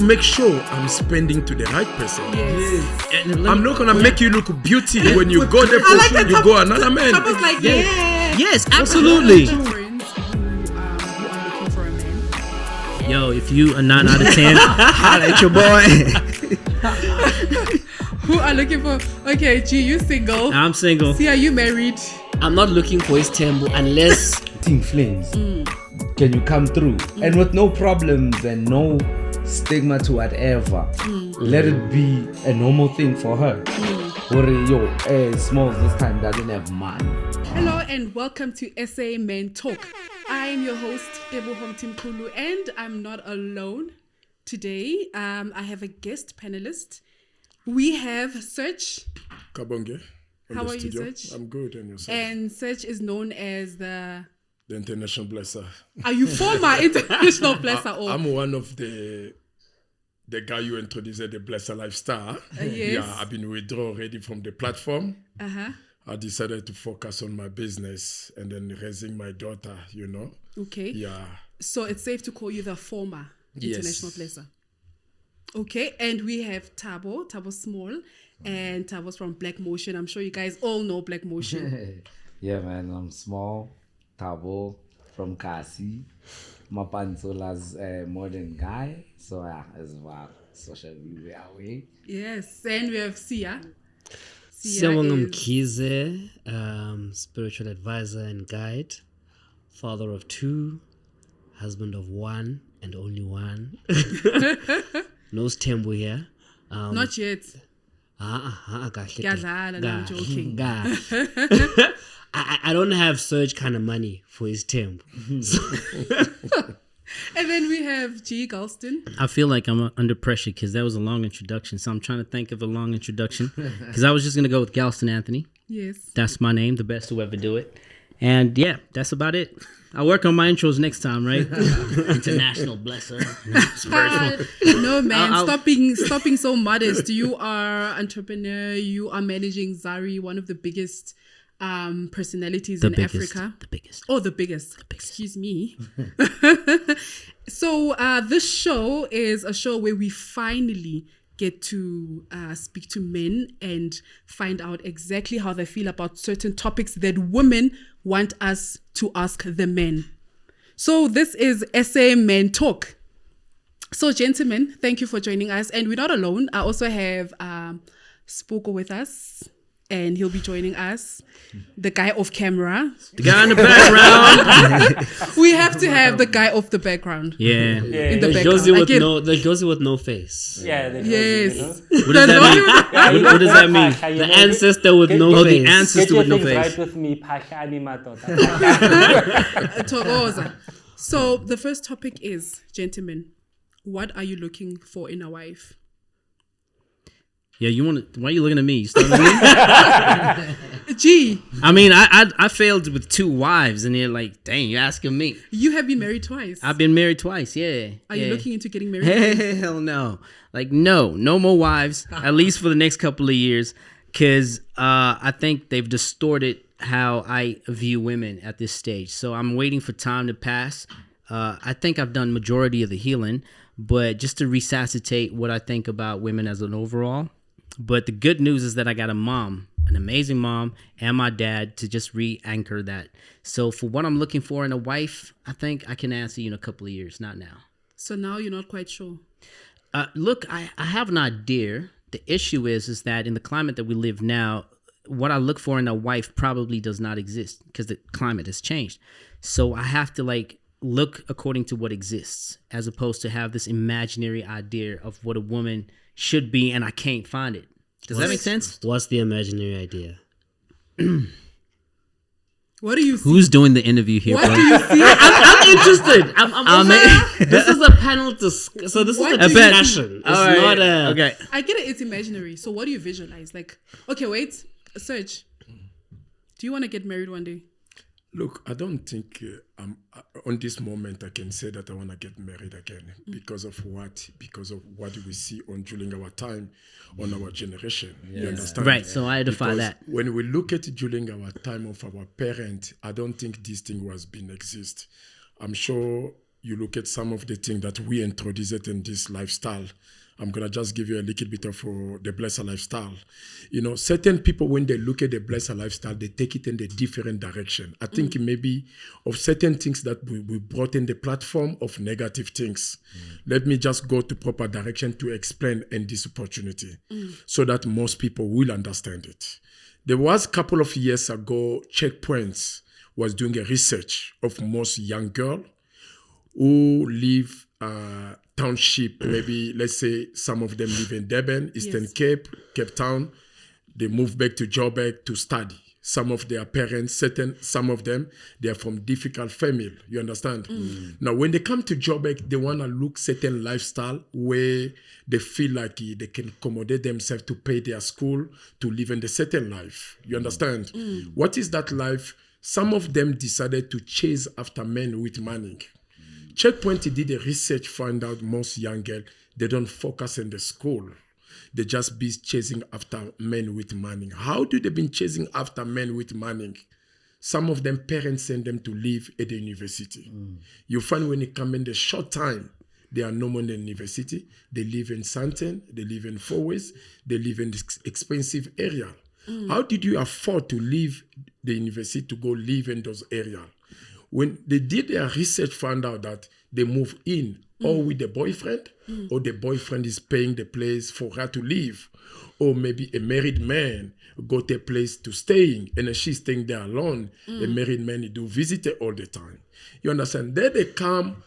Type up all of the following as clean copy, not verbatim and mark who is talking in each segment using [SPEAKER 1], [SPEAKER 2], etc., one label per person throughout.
[SPEAKER 1] make sure I'm spending to the right person.
[SPEAKER 2] Yes.
[SPEAKER 1] And I'm not gonna make you look beauty when you go there for you go another man.
[SPEAKER 2] Tabo's like, yeah.
[SPEAKER 3] Yes, absolutely.
[SPEAKER 2] Friends who are looking for a man.
[SPEAKER 3] Yo, if you a 9 out of 10, holla at your boy.
[SPEAKER 2] Who are looking for? Okay, G, you single.
[SPEAKER 3] I'm single.
[SPEAKER 2] See, are you married?
[SPEAKER 4] I'm not looking for his temple unless
[SPEAKER 5] Team Flames. Can you come through? And with no problems and no stigma to whatever. Let it be a normal thing for her. Or Smalls this time doesn't have money.
[SPEAKER 2] Hello and welcome to SA Men Talk. I am your host, Thabosmol Kulu, and I'm not alone today. I have a guest panelist. We have Serge
[SPEAKER 1] Cabonge.
[SPEAKER 2] How are you, Serge?
[SPEAKER 1] I'm good, and yourself?
[SPEAKER 2] And Serge is known as the
[SPEAKER 1] international blesser.
[SPEAKER 2] Are you former international blesser? Or?
[SPEAKER 1] I'm one of the guy you introduced the blesser lifestyle.
[SPEAKER 2] Yes.
[SPEAKER 1] Yeah, I've been withdrawn already from the platform.
[SPEAKER 2] Uh-huh.
[SPEAKER 1] I decided to focus on my business and then raising my daughter,
[SPEAKER 2] Okay.
[SPEAKER 1] Yeah.
[SPEAKER 2] So it's safe to call you the former international blesser. Okay, and we have Thabosmol, and Thabos from Blackmotion. I'm sure you guys all know Blackmotion.
[SPEAKER 5] Yeah, man, I'm small. Thabo from Kasi. Mapanzola's modern guy. So, yeah, as well, social media way.
[SPEAKER 2] Yes, and we have Sia.
[SPEAKER 4] Siyabonga Mkhize, spiritual advisor and guide, father of 2, husband of 1 and only 1. No tembo here.
[SPEAKER 2] Not yet.
[SPEAKER 4] I'm
[SPEAKER 2] joking.
[SPEAKER 4] I don't have Serge kind of money for his temp.
[SPEAKER 2] And then we have G. Galston.
[SPEAKER 3] I feel like I'm under pressure because that was a long introduction. So I'm trying to think of a long introduction because I was just going to go with Galston Anthony.
[SPEAKER 2] Yes.
[SPEAKER 3] That's my name, the best to ever do it. And yeah, that's about it. I'll work on my intros next time, right?
[SPEAKER 4] International blesser.
[SPEAKER 3] Spiritual.
[SPEAKER 2] No, man. Stop being so modest. You are entrepreneur. You are managing Zari, one of the biggest personalities in Africa.
[SPEAKER 3] The biggest.
[SPEAKER 2] Oh, the biggest. Excuse me. So this show is a show where we finally get to speak to men and find out exactly how they feel about certain topics that women want us to ask the men. So this is SA Men Talk. So gentlemen, thank you for joining us. And we're not alone. I also have Spoko with us. And he'll be joining us, the guy off camera.
[SPEAKER 3] The guy in the background.
[SPEAKER 2] We have to have the guy off the background.
[SPEAKER 3] Yeah.
[SPEAKER 2] In the
[SPEAKER 4] The
[SPEAKER 2] background.
[SPEAKER 4] Josie with no face.
[SPEAKER 6] Yeah.
[SPEAKER 2] Yes.
[SPEAKER 3] What does that mean? What does that mean?
[SPEAKER 4] The ancestor with no face.
[SPEAKER 3] The ancestor with no face.
[SPEAKER 6] Right with me,
[SPEAKER 2] Togoza. So the first topic is, gentlemen, what are you looking for in a wife?
[SPEAKER 3] Yeah, why are you looking at me? You starting with me?
[SPEAKER 2] Gee.
[SPEAKER 3] I mean, I failed with 2 wives, and they're like, dang, you're asking me.
[SPEAKER 2] You have been married twice.
[SPEAKER 3] I've been married twice, yeah.
[SPEAKER 2] Are you looking into getting married?
[SPEAKER 3] Hell no. Like, no more wives, at least for the next couple of years, because I think they've distorted how I view women at this stage. So I'm waiting for time to pass. I think I've done majority of the healing, but just to resuscitate what I think about women as an overall. But the good news is that I got a mom, an amazing mom, and my dad to just re-anchor that. So for what I'm looking for in a wife, I think I can answer you in a couple of years, not now.
[SPEAKER 2] So now you're not quite sure.
[SPEAKER 3] Look, I have an idea. The issue is that in the climate that we live now, what I look for in a wife probably does not exist because the climate has changed. So I have to look according to what exists as opposed to have this imaginary idea of what a woman should be, and I can't find it. Does that make sense?
[SPEAKER 4] What's the imaginary idea?
[SPEAKER 2] What do you see?
[SPEAKER 3] Who's doing the interview here?
[SPEAKER 2] What do you see?
[SPEAKER 4] I'm interested. This is a panel so this
[SPEAKER 2] What
[SPEAKER 4] is a
[SPEAKER 2] do you
[SPEAKER 4] discussion. It's
[SPEAKER 3] All right.
[SPEAKER 4] not a...
[SPEAKER 3] Okay.
[SPEAKER 2] I get it. It's imaginary. So what do you visualize? Okay, wait. Serge, do you want to get married one day?
[SPEAKER 1] Look, I don't think on this moment I can say that I want to get married again because of what we see during our time, on our generation. Yes. You understand?
[SPEAKER 3] Right, so I define that.
[SPEAKER 1] When we look at during our time of our parents, I don't think this thing was been exist. I'm sure you look at some of the things that we introduced in this lifestyle, I'm going to just give you a little bit of the blessed lifestyle. You know, certain people, when they look at the blessed lifestyle, they take it in a different direction. I think maybe of certain things that we brought in the platform of negative things. Let me just go to proper direction to explain in this opportunity so that most people will understand it. There was a couple of years ago, Checkpoints was doing a research of most young girls who live township, maybe let's say some of them live in Durban, Eastern Cape Town. They move back to Joburg to study. Some of their parents, some of them, they are from difficult family. You understand? Now, when they come to Joburg, they want to look certain lifestyle where they feel like they can accommodate themselves to pay their school, to live in the certain life. You understand? What is that life? Some of them decided to chase after men with money. Checkpoint did a research, found out most young girls, they don't focus in the school. They just be chasing after men with money. How do they been chasing after men with money? Some of them parents send them to live at the university. You find when they come in the short time, they are no more in the university. They live in Sandton, they live in Fourways, they live in this expensive area. How did you afford to leave the university to go live in those areas? When they did their research, found out that they move in or with the boyfriend, or the boyfriend is paying the place for her to live, or maybe a married man got a place to stay in, and she's staying there alone. A married man do visit her all the time. You understand? Then they come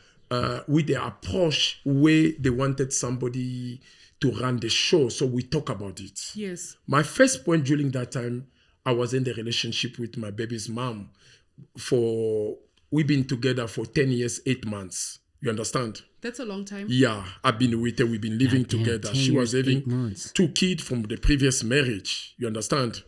[SPEAKER 1] with the approach where they wanted somebody to run the show. So we talk about it.
[SPEAKER 2] Yes.
[SPEAKER 1] My first point during that time, I was in the relationship with my baby's mom. We've been together for 10 years, 8 months. You understand?
[SPEAKER 2] That's a long time.
[SPEAKER 1] Yeah, I've been with her. We've been living together.
[SPEAKER 3] 10
[SPEAKER 1] She was
[SPEAKER 3] years, 8
[SPEAKER 1] having
[SPEAKER 3] months.
[SPEAKER 1] 2 kids from the previous marriage. You understand?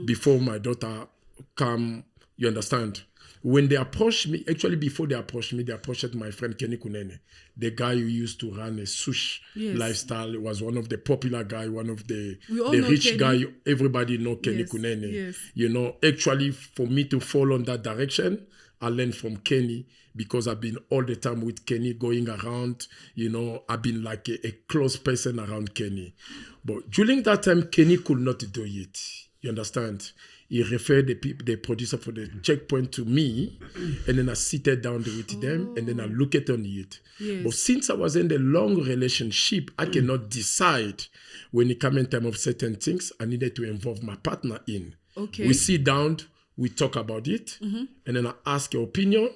[SPEAKER 1] Before my daughter come, you understand? When they approached me, actually before they approached me, they approached my friend Kenny Kunene, the guy who used to run a sush lifestyle. He was one of the popular guy, one of the rich
[SPEAKER 2] Kenny.
[SPEAKER 1] guy. Everybody know Kenny
[SPEAKER 2] Yes,
[SPEAKER 1] Kunene.
[SPEAKER 2] yes.
[SPEAKER 1] You know, actually for me to follow in that direction, I learned from Kenny because I've been all the time with Kenny going around. You know, I've been like a close person around Kenny. But during that time, Kenny could not do it. You understand? He referred the producer for the Checkpoint to me, and then I seated down with them, and then I looked at on it.
[SPEAKER 2] Yes.
[SPEAKER 1] But since I was in the long relationship, I cannot decide when it came in time of certain things. I needed to involve my partner in.
[SPEAKER 2] Okay.
[SPEAKER 1] We sit down, we talk about it, and then I ask her opinion.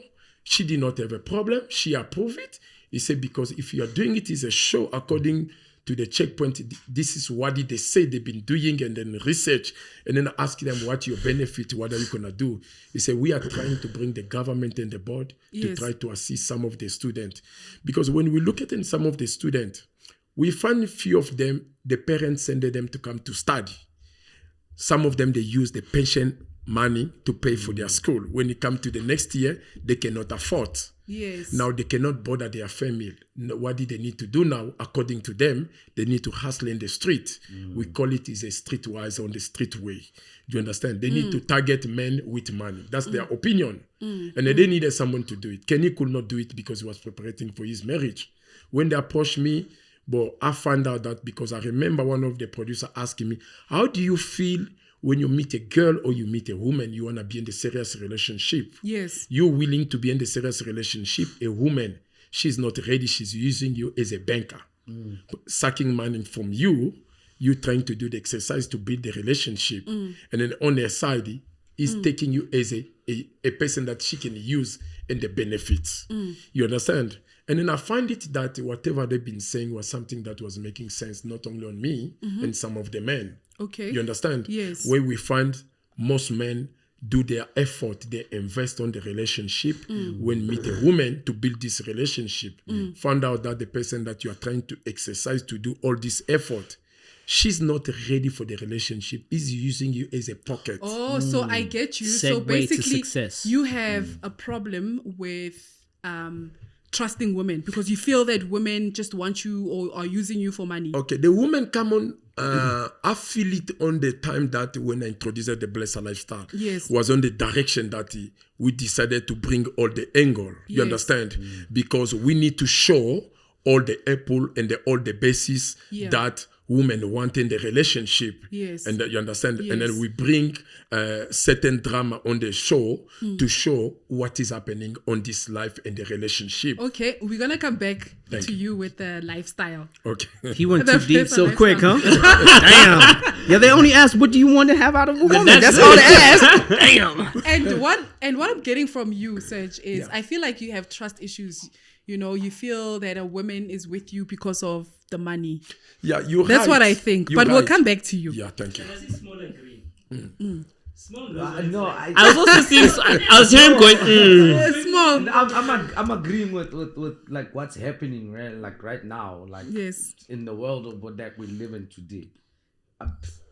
[SPEAKER 1] She did not have a problem. She approved it. He said, because if you are doing it as a show according to the Checkpoint, this is what they say they've been doing, and then research, and then ask them what your benefit, what are you going to do? He said, we are trying to bring the government and the board to try to assist some of the students. Because when we look at in some of the students, we find a few of them, the parents send them to come to study. Some of them, they use the pension money to pay for their school. When it comes to the next year, they cannot afford.
[SPEAKER 2] Yes.
[SPEAKER 1] Now they cannot bother their family. What do they need to do now? According to them, they need to hustle in the street. We call it is a streetwise on the street way. Do you understand? They need to target men with money. That's their opinion. And they needed someone to do it. Kenny could not do it because he was preparing for his marriage. When they approached me, but I found out that because I remember one of the producers asking me, how do you feel when you meet a girl or you meet a woman, you want to be in the serious relationship?
[SPEAKER 2] Yes.
[SPEAKER 1] You're willing to be in the serious relationship. A woman, she's not ready. She's using you as a banker. Sucking money from you, you trying to do the exercise to build the relationship. And then on her side, he's taking you as a person that she can use in the benefits. You understand? And then I find it that whatever they've been saying was something that was making sense, not only on me and some of the men.
[SPEAKER 2] Okay.
[SPEAKER 1] You understand?
[SPEAKER 2] Yes.
[SPEAKER 1] Where we find most men do their effort, they invest on the relationship when meet a woman to build this relationship. Find out that the person that you are trying to exercise to do all this effort, she's not ready for the relationship, is using you as a pocket.
[SPEAKER 2] Oh, so I get you. So
[SPEAKER 3] Segue to
[SPEAKER 2] basically,
[SPEAKER 3] success.
[SPEAKER 2] you have a problem with trusting women because you feel that women just want you or are using you for money?
[SPEAKER 1] Okay, the woman come on. I feel it on the time that when I introduced the Blessed Lifestyle, was on the direction that we decided to bring all the angle. You understand? Because we need to show all the apple and all the basis that women want in the relationship. And you understand? And then we bring certain drama on the show to show what is happening on this life and the relationship.
[SPEAKER 2] Okay, we're going to come back to you with the lifestyle.
[SPEAKER 1] Okay.
[SPEAKER 3] He went too deep so quick, huh? Damn. Yeah, they only asked, what do you want to have out of a woman? That's all they asked. Damn.
[SPEAKER 2] And what I'm getting from you, Serge, is I feel like you have trust issues. You know, you feel that a woman is with you because of the money.
[SPEAKER 1] Yeah, you're
[SPEAKER 2] That's
[SPEAKER 1] right.
[SPEAKER 2] what I think.
[SPEAKER 1] You're
[SPEAKER 2] but we'll
[SPEAKER 1] right.
[SPEAKER 2] come back to you.
[SPEAKER 1] Yeah, thank you.
[SPEAKER 5] No,
[SPEAKER 4] I was also seeing. I was hearing going.
[SPEAKER 2] Small.
[SPEAKER 5] I'm agreeing with like what's happening right now, like in the world of what that we live in today.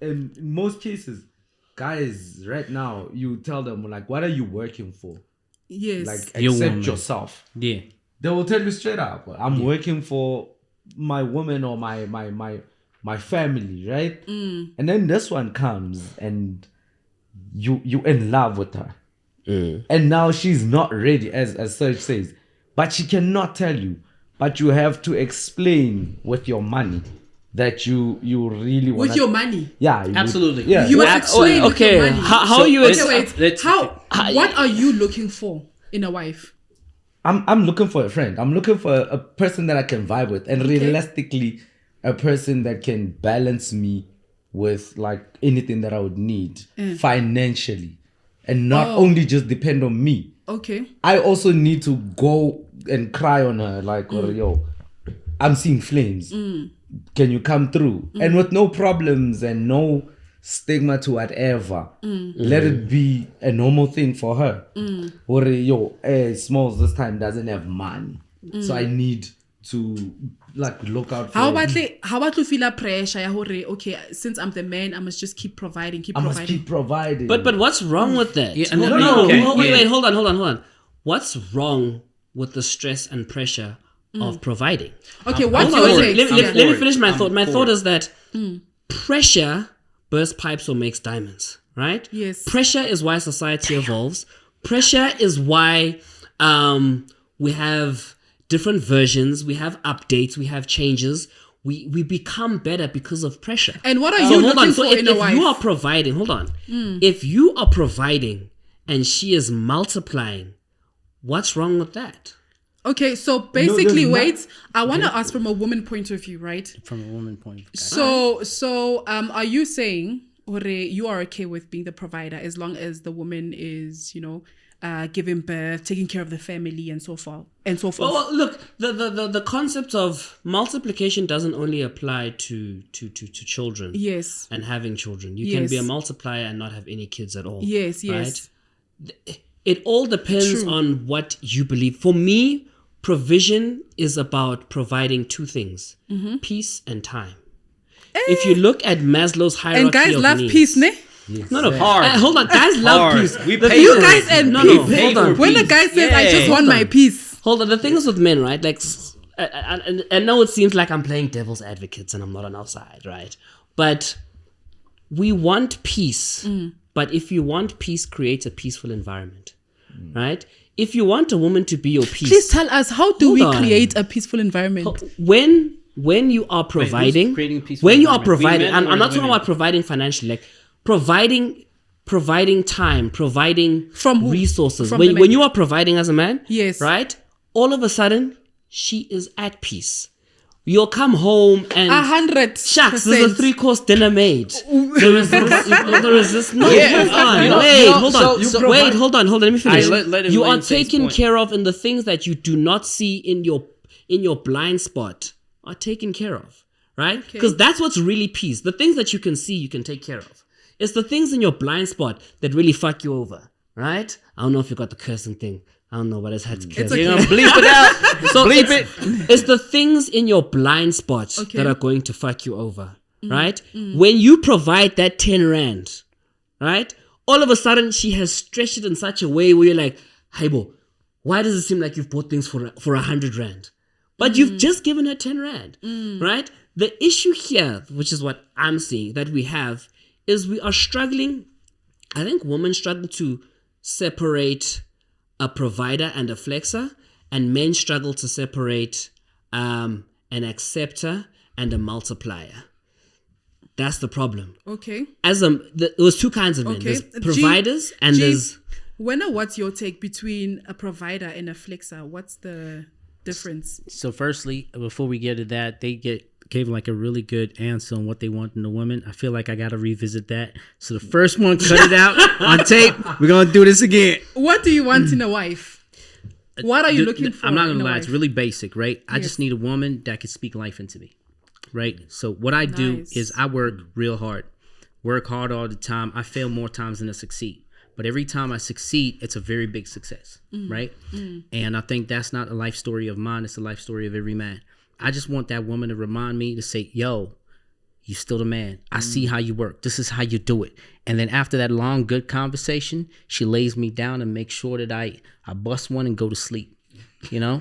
[SPEAKER 5] In most cases, guys, right now, you tell them like, what are you working for? Like, accept yourself.
[SPEAKER 3] Yeah.
[SPEAKER 5] They will tell you straight up, I'm working for my woman or my family, right? And then this one comes and you in love with her. And now she's not ready, as Serge says. But she cannot tell you. But you have to explain with your money that you really want.
[SPEAKER 2] With your money?
[SPEAKER 5] Yeah.
[SPEAKER 3] Absolutely.
[SPEAKER 2] You must explain with your money.
[SPEAKER 4] How you...
[SPEAKER 2] What are you looking for in a wife?
[SPEAKER 5] I'm looking for a friend. I'm looking for a person that I can vibe with, and realistically, a person that can balance me with like anything that I would need financially, and not only just depend on me.
[SPEAKER 2] Okay.
[SPEAKER 5] I also need to go and cry on her, like, yo, I'm seeing flames. Can you come through? And with no problems and no stigma to whatever. Let it be a normal thing for her. Or yo, Smalls this time doesn't have money, so I need to like look out for.
[SPEAKER 2] How about you feel a pressure? Okay, since I'm the man, I must just keep providing.
[SPEAKER 5] I must keep providing.
[SPEAKER 4] But what's wrong with that? Wait, hold on. What's wrong with the stress and pressure of providing?
[SPEAKER 2] Okay, what's your take?
[SPEAKER 4] Let me finish my thought. My thought is that pressure bursts pipes or makes diamonds, right?
[SPEAKER 2] Yes.
[SPEAKER 4] Pressure is why society evolves. Pressure is why we have different versions, we have updates, we have changes. We become better because of pressure.
[SPEAKER 2] And what are you looking for in a wife?
[SPEAKER 4] If you are providing, if you are providing and she is multiplying, what's wrong with that?
[SPEAKER 2] Okay, so basically, I want to ask from a woman point of view, right?
[SPEAKER 3] From a woman point of view.
[SPEAKER 2] So, are you saying, Ore, you are okay with being the provider as long as the woman is, giving birth, taking care of the family, and so forth?
[SPEAKER 4] Well, look, the concept of multiplication doesn't only apply to children.
[SPEAKER 2] Yes.
[SPEAKER 4] And having children. You can be a multiplier and not have any kids at all.
[SPEAKER 2] Yes.
[SPEAKER 4] Right? It all depends on what you believe. For me, provision is about providing two things: peace and time. If you look at Maslow's hierarchy
[SPEAKER 2] and guys
[SPEAKER 4] of
[SPEAKER 2] love
[SPEAKER 4] needs,
[SPEAKER 2] peace, ne?
[SPEAKER 5] Yes.
[SPEAKER 4] No, hold on. Guys love peace.
[SPEAKER 3] We pay
[SPEAKER 2] You
[SPEAKER 3] for
[SPEAKER 2] guys
[SPEAKER 3] it.
[SPEAKER 2] and
[SPEAKER 4] No,
[SPEAKER 2] peace.
[SPEAKER 4] hold on.
[SPEAKER 2] When the guy says, "I just want my peace,"
[SPEAKER 4] Hold on. The thing is with men, right? Like, I know it seems like I'm playing devil's advocates and I'm not on our side, right? But we want peace. But if you want peace, create a peaceful environment, right? If you want a woman to be your peace,
[SPEAKER 2] please tell us, how do we
[SPEAKER 4] Hold on.
[SPEAKER 2] create a peaceful environment?
[SPEAKER 4] When you are providing,
[SPEAKER 3] creating peaceful
[SPEAKER 4] when you are
[SPEAKER 3] environment? We
[SPEAKER 4] providing,
[SPEAKER 3] men
[SPEAKER 4] I'm
[SPEAKER 3] or
[SPEAKER 4] not talking
[SPEAKER 3] women?
[SPEAKER 4] about providing financially, like providing time, providing
[SPEAKER 2] From who?
[SPEAKER 4] resources.
[SPEAKER 2] From the man.
[SPEAKER 4] When you are providing as a man,
[SPEAKER 2] Yes.
[SPEAKER 4] right? All of a sudden, she is at peace. You'll come home and
[SPEAKER 2] 100%.
[SPEAKER 4] shucks, there's a 3-course dinner made. There is this. No,
[SPEAKER 3] Yeah.
[SPEAKER 4] hold on. Wait, hold on. Let me finish.
[SPEAKER 3] let him
[SPEAKER 4] You
[SPEAKER 3] let
[SPEAKER 4] are
[SPEAKER 3] him say his
[SPEAKER 4] taken
[SPEAKER 3] point.
[SPEAKER 4] care of in the things that you do not see in your blind spot are taken care of, right? Because that's what's really peace. The things that you can see, you can take care of. It's the things in your blind spot that really fuck you over, right? I don't know if you got the cursing thing. I don't know, but it's had to curse.
[SPEAKER 2] okay.
[SPEAKER 3] You're gonna bleep it out.
[SPEAKER 4] So
[SPEAKER 3] bleep
[SPEAKER 4] it's the things in your blind spots that are going to fuck you over, right? When you provide that 10 rand, right? All of a sudden, she has stretched it in such a way where you're like, hey, bo, why does it seem like you've bought things for 100 rand? But you've just given her 10 rand, right? The issue here, which is what I'm seeing that we have, is we are struggling. I think women struggle to separate a provider and a flexor, and men struggle to separate an acceptor and a multiplier. That's the problem.
[SPEAKER 2] Okay.
[SPEAKER 4] There was two kinds of men.
[SPEAKER 2] Okay.
[SPEAKER 4] There's providers and there's...
[SPEAKER 2] Wenna, what's your take between a provider and a flexor? What's the difference?
[SPEAKER 3] So firstly, before we get to that, they gave like a really good answer on what they want in a woman. I feel like I got to revisit that. So the first one, cut it out on tape. We're going to do this again.
[SPEAKER 2] What do you want in a wife? What are you looking for?
[SPEAKER 3] I'm not going to lie.
[SPEAKER 2] wife?
[SPEAKER 3] It's really basic, right? I
[SPEAKER 2] Yes.
[SPEAKER 3] just need a woman that can speak life into me, right? So what I do
[SPEAKER 2] Nice.
[SPEAKER 3] is I work real hard. Work hard all the time. I fail more times than I succeed. But every time I succeed, it's a very big success, right? And I think that's not a life story of mine. It's a life story of every man. I just want that woman to remind me to say, yo, you still the man. I see how you work. This is how you do it. And then after that long, good conversation, she lays me down and makes sure that I bust one and go to sleep. You know,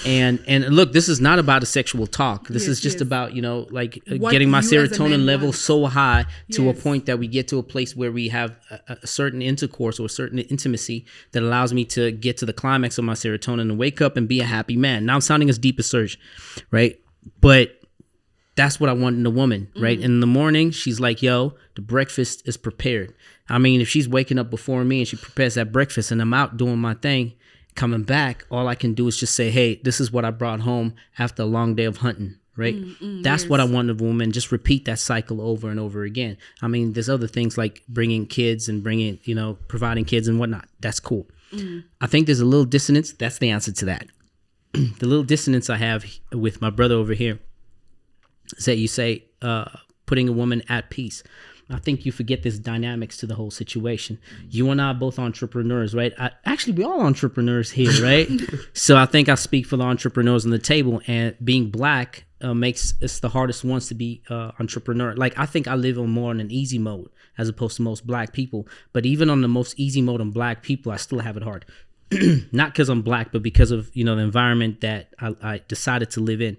[SPEAKER 3] and look, this is not about a sexual talk. This is just about, you know, like
[SPEAKER 2] What
[SPEAKER 3] getting my
[SPEAKER 2] you as a man
[SPEAKER 3] serotonin level
[SPEAKER 2] want.
[SPEAKER 3] so high to a
[SPEAKER 2] Yes.
[SPEAKER 3] point that we get to a place where we have a certain intercourse or a certain intimacy that allows me to get to the climax of my serotonin and wake up and be a happy man. Now I'm sounding as deep as Serge, right? But that's what I want in a woman, right? In the morning, she's like, yo, the breakfast is prepared. I mean, if she's waking up before me and she prepares that breakfast and I'm out doing my thing, coming back, all I can do is just say, hey, this is what I brought home after a long day of hunting, right? That's what I want of a woman. Just repeat that cycle over and over again. I mean, there's other things like bringing kids and bringing, you know, providing kids and whatnot. That's cool. I think there's a little dissonance. That's the answer to that. The little dissonance I have with my brother over here is that you say putting a woman at peace. I think you forget this dynamics to the whole situation. You and I are both entrepreneurs, right? Actually, we're all entrepreneurs here, right? So I think I speak for the entrepreneurs on the table, and being black makes us the hardest ones to be entrepreneur. Like, I think I live on more on an easy mode as opposed to most black people. But even on the most easy mode on black people, I still have it hard. Not because I'm black, but because of, you know, the environment that I decided to live in.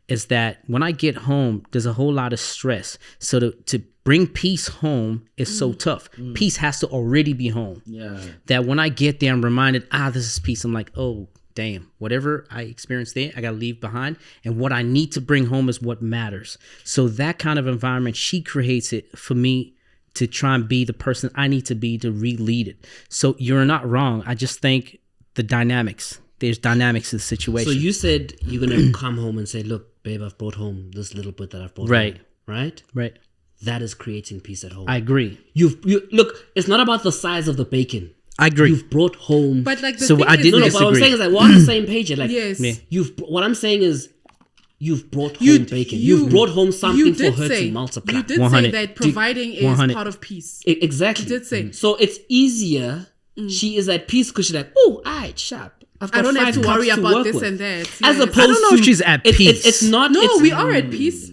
[SPEAKER 3] Is that when I get home, there's a whole lot of stress. So to bring peace home is so tough. Peace has to already be home.
[SPEAKER 5] Yeah.
[SPEAKER 3] That when I get there, I'm reminded, this is peace. I'm like, oh, damn, whatever I experienced there, I got to leave behind. And what I need to bring home is what matters. So that kind of environment, she creates it for me to try and be the person I need to be to re-lead it. So you're not wrong. I just think the dynamics. There's dynamics to the situation.
[SPEAKER 4] So you said you're going to come home and say, look, babe, I've brought home this little bit that I've brought home. Right?
[SPEAKER 3] Right.
[SPEAKER 4] That is creating peace at home.
[SPEAKER 3] I agree.
[SPEAKER 4] Look, it's not about the size of the bacon.
[SPEAKER 3] I agree.
[SPEAKER 4] You've brought home...
[SPEAKER 2] But like the
[SPEAKER 3] So
[SPEAKER 2] thing
[SPEAKER 3] I
[SPEAKER 2] is,
[SPEAKER 3] didn't
[SPEAKER 2] like,
[SPEAKER 4] What I'm
[SPEAKER 3] disagree.
[SPEAKER 4] saying is like, we're on the same page. Like,
[SPEAKER 2] yes.
[SPEAKER 3] Yeah.
[SPEAKER 4] what I'm saying is, you've brought
[SPEAKER 2] You-
[SPEAKER 4] home bacon.
[SPEAKER 2] you-
[SPEAKER 4] You've brought home
[SPEAKER 2] you
[SPEAKER 4] something for
[SPEAKER 2] did
[SPEAKER 4] her
[SPEAKER 2] say-
[SPEAKER 4] to multiply.
[SPEAKER 2] You did
[SPEAKER 3] 100.
[SPEAKER 2] say that providing is
[SPEAKER 3] 100.
[SPEAKER 2] part of peace.
[SPEAKER 4] Exactly.
[SPEAKER 2] You did say.
[SPEAKER 4] So it's easier. She is at peace because she's like, oh, all right, sharp. I've got
[SPEAKER 2] I don't have
[SPEAKER 4] 5
[SPEAKER 2] to
[SPEAKER 4] cups
[SPEAKER 2] worry about
[SPEAKER 4] work
[SPEAKER 2] this
[SPEAKER 4] with.
[SPEAKER 2] and that.
[SPEAKER 4] As
[SPEAKER 2] Yes.
[SPEAKER 4] opposed
[SPEAKER 3] I don't know
[SPEAKER 4] to,
[SPEAKER 3] if she's at peace.
[SPEAKER 4] It's not.
[SPEAKER 2] No,
[SPEAKER 4] it's,
[SPEAKER 2] we are at peace.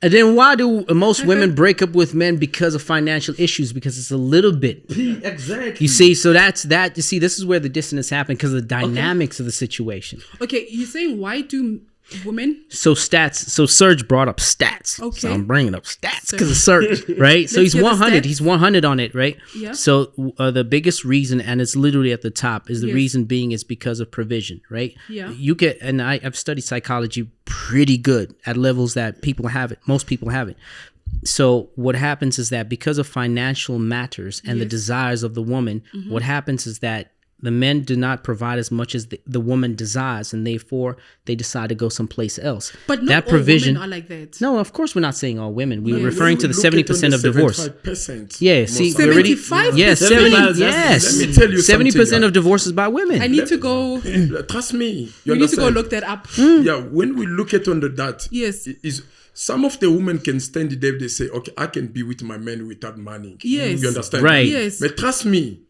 [SPEAKER 3] And then why do most women break up with men because of financial issues? Because it's a little bit.
[SPEAKER 5] Exactly.
[SPEAKER 3] You see, so that's that. You see, this is where the dissonance happens because of the dynamics of the situation.
[SPEAKER 2] Okay, you're saying why do women?
[SPEAKER 3] So stats. So Serge brought up stats.
[SPEAKER 2] Okay.
[SPEAKER 3] So I'm bringing up stats because of Serge, right? So
[SPEAKER 2] Let's
[SPEAKER 3] he's
[SPEAKER 2] hear the
[SPEAKER 3] 100.
[SPEAKER 2] stats.
[SPEAKER 3] He's 100 on it, right?
[SPEAKER 2] Yeah.
[SPEAKER 3] So the biggest reason, and it's literally at the top, is the
[SPEAKER 2] Yes.
[SPEAKER 3] reason being is because of provision, right?
[SPEAKER 2] Yeah.
[SPEAKER 3] You get, and I've studied psychology pretty good at levels that people have it. Most people have it. So what happens is that because of financial matters and the
[SPEAKER 2] Yes.
[SPEAKER 3] desires of the woman, what happens is that the men do not provide as much as the woman desires, and therefore they decide to go someplace else.
[SPEAKER 2] But not
[SPEAKER 3] that
[SPEAKER 2] all
[SPEAKER 3] provision.
[SPEAKER 2] women are like that.
[SPEAKER 3] No, of course we're not saying all women. We were
[SPEAKER 2] Yes.
[SPEAKER 3] referring to the 70% of divorce.
[SPEAKER 1] 75%.
[SPEAKER 3] Yeah, see,
[SPEAKER 1] Most
[SPEAKER 3] we
[SPEAKER 1] of
[SPEAKER 3] already,
[SPEAKER 2] 75%?
[SPEAKER 3] yeah, 70,
[SPEAKER 4] 75%.
[SPEAKER 3] yes,
[SPEAKER 1] Let me tell you
[SPEAKER 3] 70%
[SPEAKER 1] something,
[SPEAKER 3] of divorces by women.
[SPEAKER 2] I need to go.
[SPEAKER 1] Trust me.
[SPEAKER 2] We need to go
[SPEAKER 1] understand?
[SPEAKER 2] look that up.
[SPEAKER 1] Yeah, when we look at under that,
[SPEAKER 2] Yes.
[SPEAKER 1] is some of the women can stand it there. They say, okay, I can be with my man without money.
[SPEAKER 2] Yes.
[SPEAKER 1] You understand?
[SPEAKER 3] Right.
[SPEAKER 2] Yes.
[SPEAKER 1] But trust me,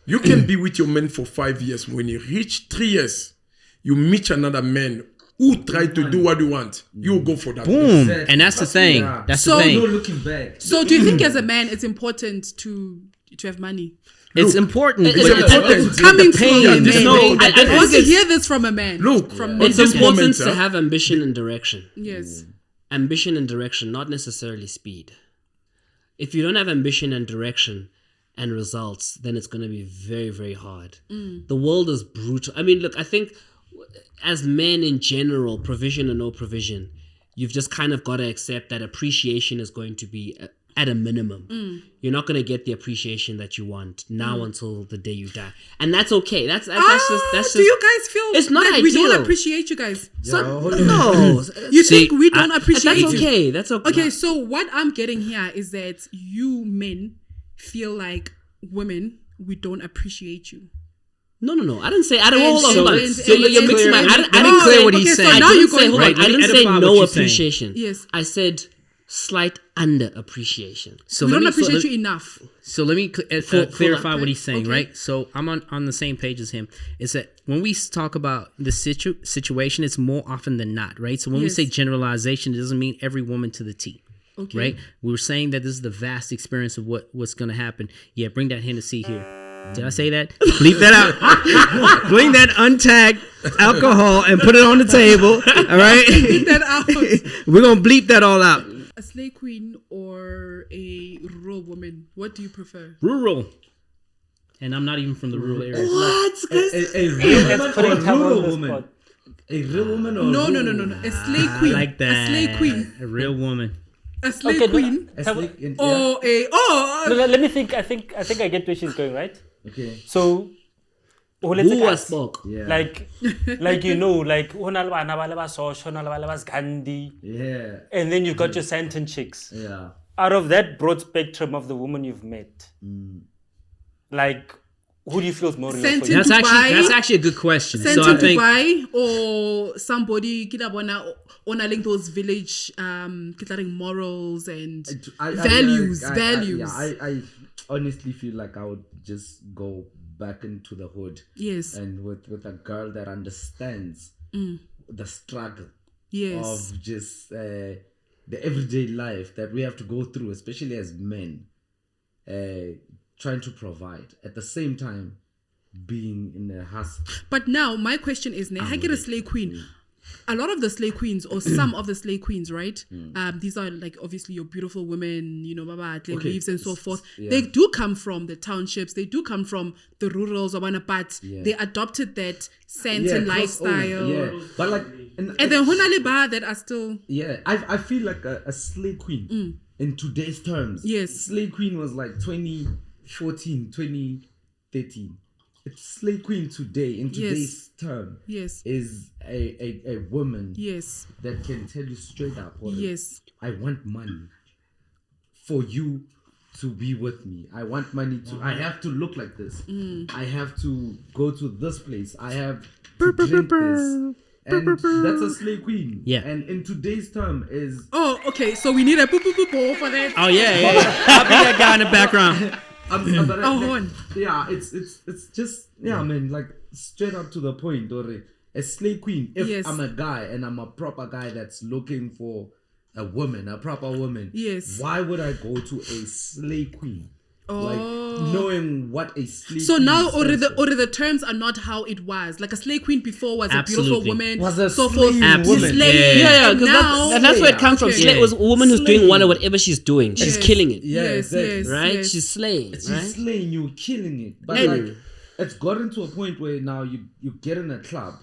[SPEAKER 1] you can be with your man for 5 years. When you reach 3 years, you meet another man who try to do what you want. You go for that.
[SPEAKER 3] Boom,
[SPEAKER 5] Exactly.
[SPEAKER 3] and that's the thing. That's
[SPEAKER 2] So-
[SPEAKER 3] the
[SPEAKER 5] No
[SPEAKER 3] thing.
[SPEAKER 5] looking back.
[SPEAKER 2] So do you think as a man it's important to have money?
[SPEAKER 3] It's important.
[SPEAKER 4] It's
[SPEAKER 3] because
[SPEAKER 4] important.
[SPEAKER 2] Coming
[SPEAKER 3] the
[SPEAKER 2] from
[SPEAKER 3] pain.
[SPEAKER 2] a
[SPEAKER 3] There's
[SPEAKER 2] man.
[SPEAKER 3] no-
[SPEAKER 2] I want to hear this from a man.
[SPEAKER 1] Look,
[SPEAKER 2] from
[SPEAKER 1] on
[SPEAKER 4] It's
[SPEAKER 1] this
[SPEAKER 4] important
[SPEAKER 1] moment,
[SPEAKER 4] to have ambition and direction.
[SPEAKER 2] yes.
[SPEAKER 4] Ambition and direction, not necessarily speed. If you don't have ambition and direction and results, then it's going to be very, very hard. The world is brutal. I mean, look, I think as men in general, provision or no provision, you've just kind of got to accept that appreciation is going to be at a minimum. You're not going to get the appreciation that you want now until the day you die. And that's okay. That's just
[SPEAKER 2] do you guys feel
[SPEAKER 4] it's not
[SPEAKER 2] that we don't
[SPEAKER 4] ideal.
[SPEAKER 2] appreciate you guys?
[SPEAKER 4] no.
[SPEAKER 2] You
[SPEAKER 3] See,
[SPEAKER 2] think we don't appreciate
[SPEAKER 4] That's
[SPEAKER 2] you?
[SPEAKER 4] okay. That's okay.
[SPEAKER 2] Okay, so what I'm getting here is that you men feel like women, we don't appreciate you.
[SPEAKER 4] No. I didn't say. I don't.
[SPEAKER 2] And
[SPEAKER 4] Hold on.
[SPEAKER 2] so-
[SPEAKER 4] Hold on.
[SPEAKER 2] and-
[SPEAKER 4] So you're
[SPEAKER 2] and-
[SPEAKER 4] mixing my.
[SPEAKER 2] and-
[SPEAKER 4] I
[SPEAKER 3] Let me
[SPEAKER 4] didn't
[SPEAKER 3] clear
[SPEAKER 4] say
[SPEAKER 3] what he's
[SPEAKER 2] okay, so
[SPEAKER 3] saying.
[SPEAKER 2] now
[SPEAKER 4] I
[SPEAKER 2] you're
[SPEAKER 4] didn't say.
[SPEAKER 2] going
[SPEAKER 4] Hold
[SPEAKER 3] right,
[SPEAKER 4] on. I
[SPEAKER 3] let me
[SPEAKER 4] didn't say
[SPEAKER 3] edify what
[SPEAKER 4] no
[SPEAKER 3] you're saying.
[SPEAKER 4] appreciation.
[SPEAKER 2] Yes.
[SPEAKER 4] I said slight under appreciation.
[SPEAKER 3] So
[SPEAKER 2] We
[SPEAKER 3] let
[SPEAKER 2] don't
[SPEAKER 3] me-
[SPEAKER 2] appreciate
[SPEAKER 3] so
[SPEAKER 2] you enough.
[SPEAKER 3] So let me clarify what he's saying,
[SPEAKER 2] Okay.
[SPEAKER 3] right? So I'm on the same page as him. Is that when we talk about the situation, it's more often than not, right? So when we
[SPEAKER 2] Yes.
[SPEAKER 3] say generalization, it doesn't mean every woman to the T.
[SPEAKER 2] Okay.
[SPEAKER 3] Right? We were saying that this is the vast experience of what's going to happen. Yeah, bring that Hennessy here. Did I say that? Bleep that out. Bring that untagged alcohol and put it on the table. All right?
[SPEAKER 2] Get that out.
[SPEAKER 3] We're going to bleep that all out.
[SPEAKER 2] A slay queen or a rural woman? What do you prefer?
[SPEAKER 3] Rural. And I'm not even from the rural area.
[SPEAKER 5] A real woman
[SPEAKER 6] putting
[SPEAKER 5] or a
[SPEAKER 6] Thabo
[SPEAKER 5] rural
[SPEAKER 6] on the
[SPEAKER 5] woman?
[SPEAKER 6] spot.
[SPEAKER 5] A real woman or
[SPEAKER 2] No.
[SPEAKER 5] a rural woman?
[SPEAKER 2] A slay
[SPEAKER 3] I
[SPEAKER 2] queen.
[SPEAKER 3] like that.
[SPEAKER 2] A slay queen.
[SPEAKER 3] A real woman.
[SPEAKER 2] A slay
[SPEAKER 6] Okay,
[SPEAKER 2] queen.
[SPEAKER 5] A
[SPEAKER 6] Thabo-
[SPEAKER 5] snake in-
[SPEAKER 2] Or a
[SPEAKER 6] Let me think. I think I get where she's going, right?
[SPEAKER 5] Okay.
[SPEAKER 6] So,
[SPEAKER 4] Who was spoke?
[SPEAKER 5] Yeah.
[SPEAKER 6] like you know, like hona le bana ba le ba Sosh, hona le ba le ba Gandhi,
[SPEAKER 5] Yeah.
[SPEAKER 6] and then you got your Santon chicks.
[SPEAKER 5] Yeah.
[SPEAKER 6] Out of that broad spectrum of the woman you've met, like who do you feel is more real for
[SPEAKER 2] Santon
[SPEAKER 6] you?
[SPEAKER 3] That's actually a good question.
[SPEAKER 2] Sent
[SPEAKER 3] So
[SPEAKER 2] to
[SPEAKER 3] I think
[SPEAKER 2] Dubai or somebody kita bona onaling those village kita morals and values.
[SPEAKER 5] I honestly feel like I would just go back into the hood.
[SPEAKER 2] Yes.
[SPEAKER 5] And with a girl that understands the struggle
[SPEAKER 2] Yes.
[SPEAKER 5] of just the everyday life that we have to go through, especially as men, trying to provide at the same time being in a hustle.
[SPEAKER 2] But now my question is, I get a slay queen. A lot of the slay queens, or some of the slay queens, right? These are like obviously your beautiful women, baba, weaves and so forth.
[SPEAKER 5] Yeah.
[SPEAKER 2] They do come from the townships. They do come from the rurals, but
[SPEAKER 5] Yeah.
[SPEAKER 2] they adopted that Santon lifestyle.
[SPEAKER 5] Yeah, but like,
[SPEAKER 2] And then Honaliba that are still
[SPEAKER 5] yeah, I feel like a slay queen in today's terms.
[SPEAKER 2] Yes.
[SPEAKER 5] Slay queen was like 2014, 2013. It's slay queen today in today's term.
[SPEAKER 2] Yes.
[SPEAKER 5] Is a woman
[SPEAKER 2] Yes.
[SPEAKER 5] that can tell you straight up,
[SPEAKER 2] Yes.
[SPEAKER 5] I want money for you to be with me. I want money to, I have to look like this. I have to go to this place. I have to drink this. And that's a slay queen.
[SPEAKER 3] Yeah.
[SPEAKER 5] And in today's term is...
[SPEAKER 2] Oh, okay. So we need a poo for that.
[SPEAKER 3] Oh yeah. I'll be that guy in the background.
[SPEAKER 5] but
[SPEAKER 2] Hon.
[SPEAKER 5] yeah, it's just, yeah, man, like straight up to the point, or a slay queen. If
[SPEAKER 2] Yes.
[SPEAKER 5] I'm a guy and I'm a proper guy that's looking for a woman, a proper woman,
[SPEAKER 2] Yes.
[SPEAKER 5] why would I go to a slay queen?
[SPEAKER 2] Oh.
[SPEAKER 5] Like knowing what a slay
[SPEAKER 2] So
[SPEAKER 5] queen
[SPEAKER 2] now,
[SPEAKER 5] stands for.
[SPEAKER 2] already the terms are not how it was. Like a slay queen before was a
[SPEAKER 3] Absolutely.
[SPEAKER 2] beautiful woman,
[SPEAKER 5] Was a
[SPEAKER 2] so
[SPEAKER 5] slave
[SPEAKER 2] forth.
[SPEAKER 5] woman.
[SPEAKER 2] Slave.
[SPEAKER 3] Yeah,
[SPEAKER 2] And
[SPEAKER 4] because
[SPEAKER 2] now,
[SPEAKER 4] that's where it comes from.
[SPEAKER 2] Okay.
[SPEAKER 4] Slay was a woman who's
[SPEAKER 5] Slay.
[SPEAKER 4] doing whatever she's doing. She's
[SPEAKER 2] Yes.
[SPEAKER 4] killing it.
[SPEAKER 5] Yeah,
[SPEAKER 2] yes,
[SPEAKER 5] exactly.
[SPEAKER 2] yes,
[SPEAKER 4] Right?
[SPEAKER 2] yes.
[SPEAKER 4] She's slaying.
[SPEAKER 5] She's
[SPEAKER 4] Right?
[SPEAKER 5] slaying you, killing it. But
[SPEAKER 2] And-
[SPEAKER 5] like, it's gotten to a point where now you get in a club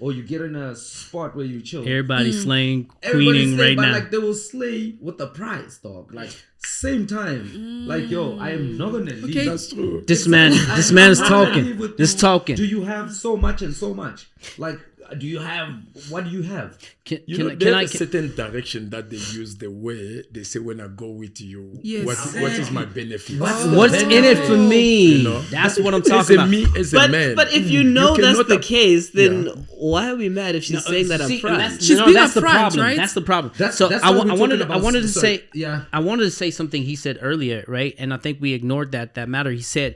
[SPEAKER 5] or you get in a spot where you chill.
[SPEAKER 3] Everybody's slaying,
[SPEAKER 5] Everybody's
[SPEAKER 3] queening
[SPEAKER 5] slay,
[SPEAKER 3] right
[SPEAKER 5] but
[SPEAKER 3] now.
[SPEAKER 5] like they will slay with the price, dog. Like same time. Like yo, I am not gonna leave.
[SPEAKER 2] Okay.
[SPEAKER 1] That's true.
[SPEAKER 3] This man is
[SPEAKER 5] I'm not gonna
[SPEAKER 3] talking.
[SPEAKER 5] leave with
[SPEAKER 3] This
[SPEAKER 5] you.
[SPEAKER 3] talking.
[SPEAKER 5] Do you have so much and so much? Like, do you have? What do you have?
[SPEAKER 3] Can
[SPEAKER 1] There's
[SPEAKER 3] I?
[SPEAKER 1] a certain direction that they use, the way they say, when I go with you,
[SPEAKER 2] Yes.
[SPEAKER 1] what is my benefit?
[SPEAKER 3] What's in it for me?
[SPEAKER 1] You know?
[SPEAKER 3] That's what I'm
[SPEAKER 1] As
[SPEAKER 3] talking
[SPEAKER 1] a
[SPEAKER 3] about.
[SPEAKER 1] me, as a man.
[SPEAKER 4] But if you know that's
[SPEAKER 1] cannot
[SPEAKER 4] the
[SPEAKER 1] ap-
[SPEAKER 4] case, then
[SPEAKER 1] Yeah.
[SPEAKER 4] why are we mad if she's saying that up
[SPEAKER 3] See,
[SPEAKER 4] front?
[SPEAKER 3] that's-
[SPEAKER 2] She's been
[SPEAKER 3] that's the
[SPEAKER 2] upfront,
[SPEAKER 3] problem.
[SPEAKER 2] right?
[SPEAKER 3] That's the problem.
[SPEAKER 5] That's
[SPEAKER 3] so
[SPEAKER 5] what
[SPEAKER 3] I
[SPEAKER 5] we're
[SPEAKER 3] wanted
[SPEAKER 5] talking about.
[SPEAKER 3] to
[SPEAKER 5] Sorry.
[SPEAKER 3] say
[SPEAKER 5] Yeah.
[SPEAKER 3] I wanted to say something he said earlier, right? And I think we ignored that matter. He said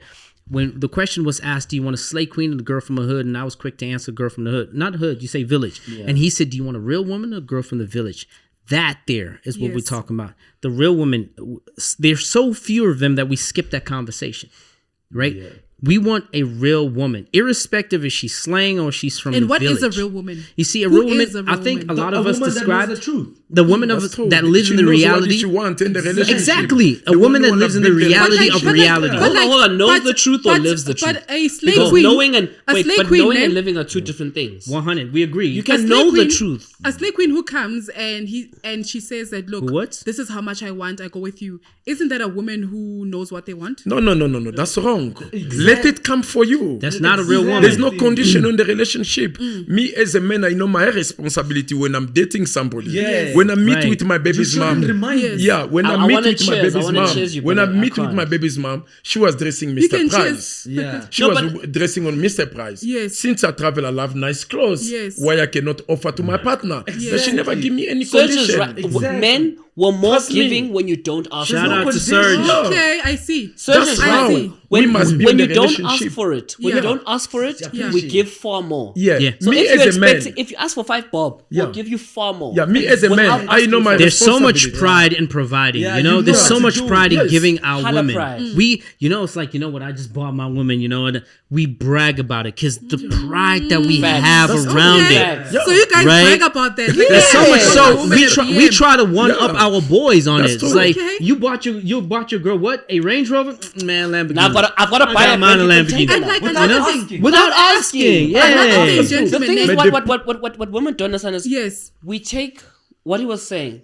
[SPEAKER 3] when the question was asked, do you want a slay queen or the girl from the hood? And I was quick to answer girl from the hood. Not hood, you say village. And he said, do you want a real woman or a girl from the village? That there is what we're
[SPEAKER 2] Yes.
[SPEAKER 3] talking about. The real woman, there's so few of them that we skip that conversation. right? We want a real woman, irrespective if she's slang or she's from
[SPEAKER 2] And
[SPEAKER 3] the
[SPEAKER 2] what
[SPEAKER 3] village.
[SPEAKER 2] is a real woman?
[SPEAKER 3] You see, a
[SPEAKER 2] Who
[SPEAKER 3] real woman,
[SPEAKER 2] is a real
[SPEAKER 3] I think
[SPEAKER 2] woman?
[SPEAKER 3] a lot of us describe
[SPEAKER 5] the truth.
[SPEAKER 3] the woman of
[SPEAKER 1] That's true.
[SPEAKER 3] that lives
[SPEAKER 1] She
[SPEAKER 3] in the
[SPEAKER 1] knows
[SPEAKER 3] reality.
[SPEAKER 1] what she wants in the relationship.
[SPEAKER 3] Exactly. A
[SPEAKER 1] The
[SPEAKER 3] woman that
[SPEAKER 1] one
[SPEAKER 3] lives in the
[SPEAKER 1] bring
[SPEAKER 3] reality of reality.
[SPEAKER 4] Hold on, knows the truth or lives the truth?
[SPEAKER 2] But a slave
[SPEAKER 4] Because
[SPEAKER 2] queen,
[SPEAKER 4] knowing and
[SPEAKER 2] a
[SPEAKER 4] wait,
[SPEAKER 2] slave
[SPEAKER 4] but
[SPEAKER 2] queen,
[SPEAKER 4] knowing
[SPEAKER 2] eh?
[SPEAKER 4] and living are two different things.
[SPEAKER 3] 100. We agree.
[SPEAKER 4] You
[SPEAKER 2] A
[SPEAKER 4] can
[SPEAKER 2] slave
[SPEAKER 4] know the
[SPEAKER 2] queen-
[SPEAKER 4] truth.
[SPEAKER 2] A slave queen who comes and she says that, look,
[SPEAKER 3] What?
[SPEAKER 2] this is how much I want, I go with you. Isn't that a woman who knows what they want?
[SPEAKER 1] No. That's wrong. Let it come for you.
[SPEAKER 3] That's not a real woman.
[SPEAKER 1] There's no condition on the relationship. Me as a man, I know my responsibility when I'm dating somebody.
[SPEAKER 5] Yes.
[SPEAKER 1] When I meet
[SPEAKER 3] Right.
[SPEAKER 1] with my baby's
[SPEAKER 5] You shouldn't
[SPEAKER 1] mom.
[SPEAKER 5] remind
[SPEAKER 2] Yes.
[SPEAKER 1] Yeah, when
[SPEAKER 4] I
[SPEAKER 1] I meet
[SPEAKER 4] wanna
[SPEAKER 1] with my
[SPEAKER 4] cheers, I
[SPEAKER 1] baby's
[SPEAKER 4] wanna
[SPEAKER 1] mom.
[SPEAKER 4] cheers you,
[SPEAKER 1] When
[SPEAKER 4] but
[SPEAKER 1] I
[SPEAKER 4] I
[SPEAKER 1] meet with
[SPEAKER 4] can't.
[SPEAKER 1] my baby's mom, she was dressing
[SPEAKER 2] You
[SPEAKER 1] Mr.
[SPEAKER 2] can
[SPEAKER 1] Price.
[SPEAKER 5] Yeah.
[SPEAKER 1] She
[SPEAKER 4] No,
[SPEAKER 1] was
[SPEAKER 4] but-
[SPEAKER 1] dressing on Mr. Price.
[SPEAKER 2] Yes.
[SPEAKER 1] Since I travel, I love nice clothes.
[SPEAKER 2] Yes.
[SPEAKER 1] Why I cannot offer to my partner? But she never give me any
[SPEAKER 4] Serge is
[SPEAKER 1] condition.
[SPEAKER 4] right.
[SPEAKER 5] Exactly.
[SPEAKER 4] Men were more
[SPEAKER 1] Trust me.
[SPEAKER 4] giving when you don't ask
[SPEAKER 3] Shout
[SPEAKER 4] for
[SPEAKER 3] out
[SPEAKER 4] it.
[SPEAKER 3] to Serge.
[SPEAKER 1] Yeah.
[SPEAKER 2] Okay, I see.
[SPEAKER 4] Serge
[SPEAKER 1] That's
[SPEAKER 4] is
[SPEAKER 1] how
[SPEAKER 4] right.
[SPEAKER 1] we must be
[SPEAKER 4] when
[SPEAKER 1] in
[SPEAKER 4] you
[SPEAKER 1] the
[SPEAKER 4] don't ask
[SPEAKER 1] relationship.
[SPEAKER 4] for it, when
[SPEAKER 2] Yeah.
[SPEAKER 4] you don't ask for it,
[SPEAKER 2] Yeah.
[SPEAKER 4] we give far more.
[SPEAKER 1] Yeah.
[SPEAKER 3] Yeah.
[SPEAKER 4] So
[SPEAKER 1] Me
[SPEAKER 4] if
[SPEAKER 1] as a man.
[SPEAKER 4] if you ask for 5 bob,
[SPEAKER 1] Yeah.
[SPEAKER 4] we'll give you far more.
[SPEAKER 1] Yeah, me as a
[SPEAKER 4] Without
[SPEAKER 1] man, I know
[SPEAKER 4] asking
[SPEAKER 1] my
[SPEAKER 4] for it.
[SPEAKER 3] There's so much
[SPEAKER 1] responsibility.
[SPEAKER 3] pride in providing,
[SPEAKER 5] Yeah,
[SPEAKER 3] you know.
[SPEAKER 5] you
[SPEAKER 3] There's
[SPEAKER 5] know
[SPEAKER 3] so
[SPEAKER 5] what
[SPEAKER 3] much
[SPEAKER 5] to do.
[SPEAKER 3] pride in
[SPEAKER 1] Yes.
[SPEAKER 3] giving our
[SPEAKER 4] Hella
[SPEAKER 3] women.
[SPEAKER 4] pride.
[SPEAKER 3] We, you know, it's like, you know what, I just bought my woman, you know, and we brag about it because the pride that we
[SPEAKER 4] Facts.
[SPEAKER 3] have
[SPEAKER 4] That's
[SPEAKER 3] around
[SPEAKER 2] Okay.
[SPEAKER 3] it.
[SPEAKER 4] Facts.
[SPEAKER 2] So you guys
[SPEAKER 3] Right?
[SPEAKER 2] brag about that. Like,
[SPEAKER 3] There's so much
[SPEAKER 2] yeah,
[SPEAKER 3] so
[SPEAKER 2] woman
[SPEAKER 3] we
[SPEAKER 2] at
[SPEAKER 3] try
[SPEAKER 2] PM.
[SPEAKER 3] we try to one up our boys on
[SPEAKER 1] That's
[SPEAKER 3] it.
[SPEAKER 1] true.
[SPEAKER 3] It's like
[SPEAKER 2] Okay.
[SPEAKER 3] you bought your girl what, a Range Rover, man, Lamborghini.
[SPEAKER 4] Now I've got to buy
[SPEAKER 3] got
[SPEAKER 4] a
[SPEAKER 3] mine a
[SPEAKER 4] Bentley
[SPEAKER 3] Lamborghini.
[SPEAKER 4] container.
[SPEAKER 2] And like
[SPEAKER 5] Without
[SPEAKER 2] another
[SPEAKER 5] asking.
[SPEAKER 2] thing.
[SPEAKER 3] without asking.
[SPEAKER 2] Another
[SPEAKER 3] Yeah.
[SPEAKER 2] thing,
[SPEAKER 4] The
[SPEAKER 2] gentlemen,
[SPEAKER 4] thing is,
[SPEAKER 2] next-
[SPEAKER 4] what women don't understand is
[SPEAKER 2] Yes.
[SPEAKER 4] we take what he was saying.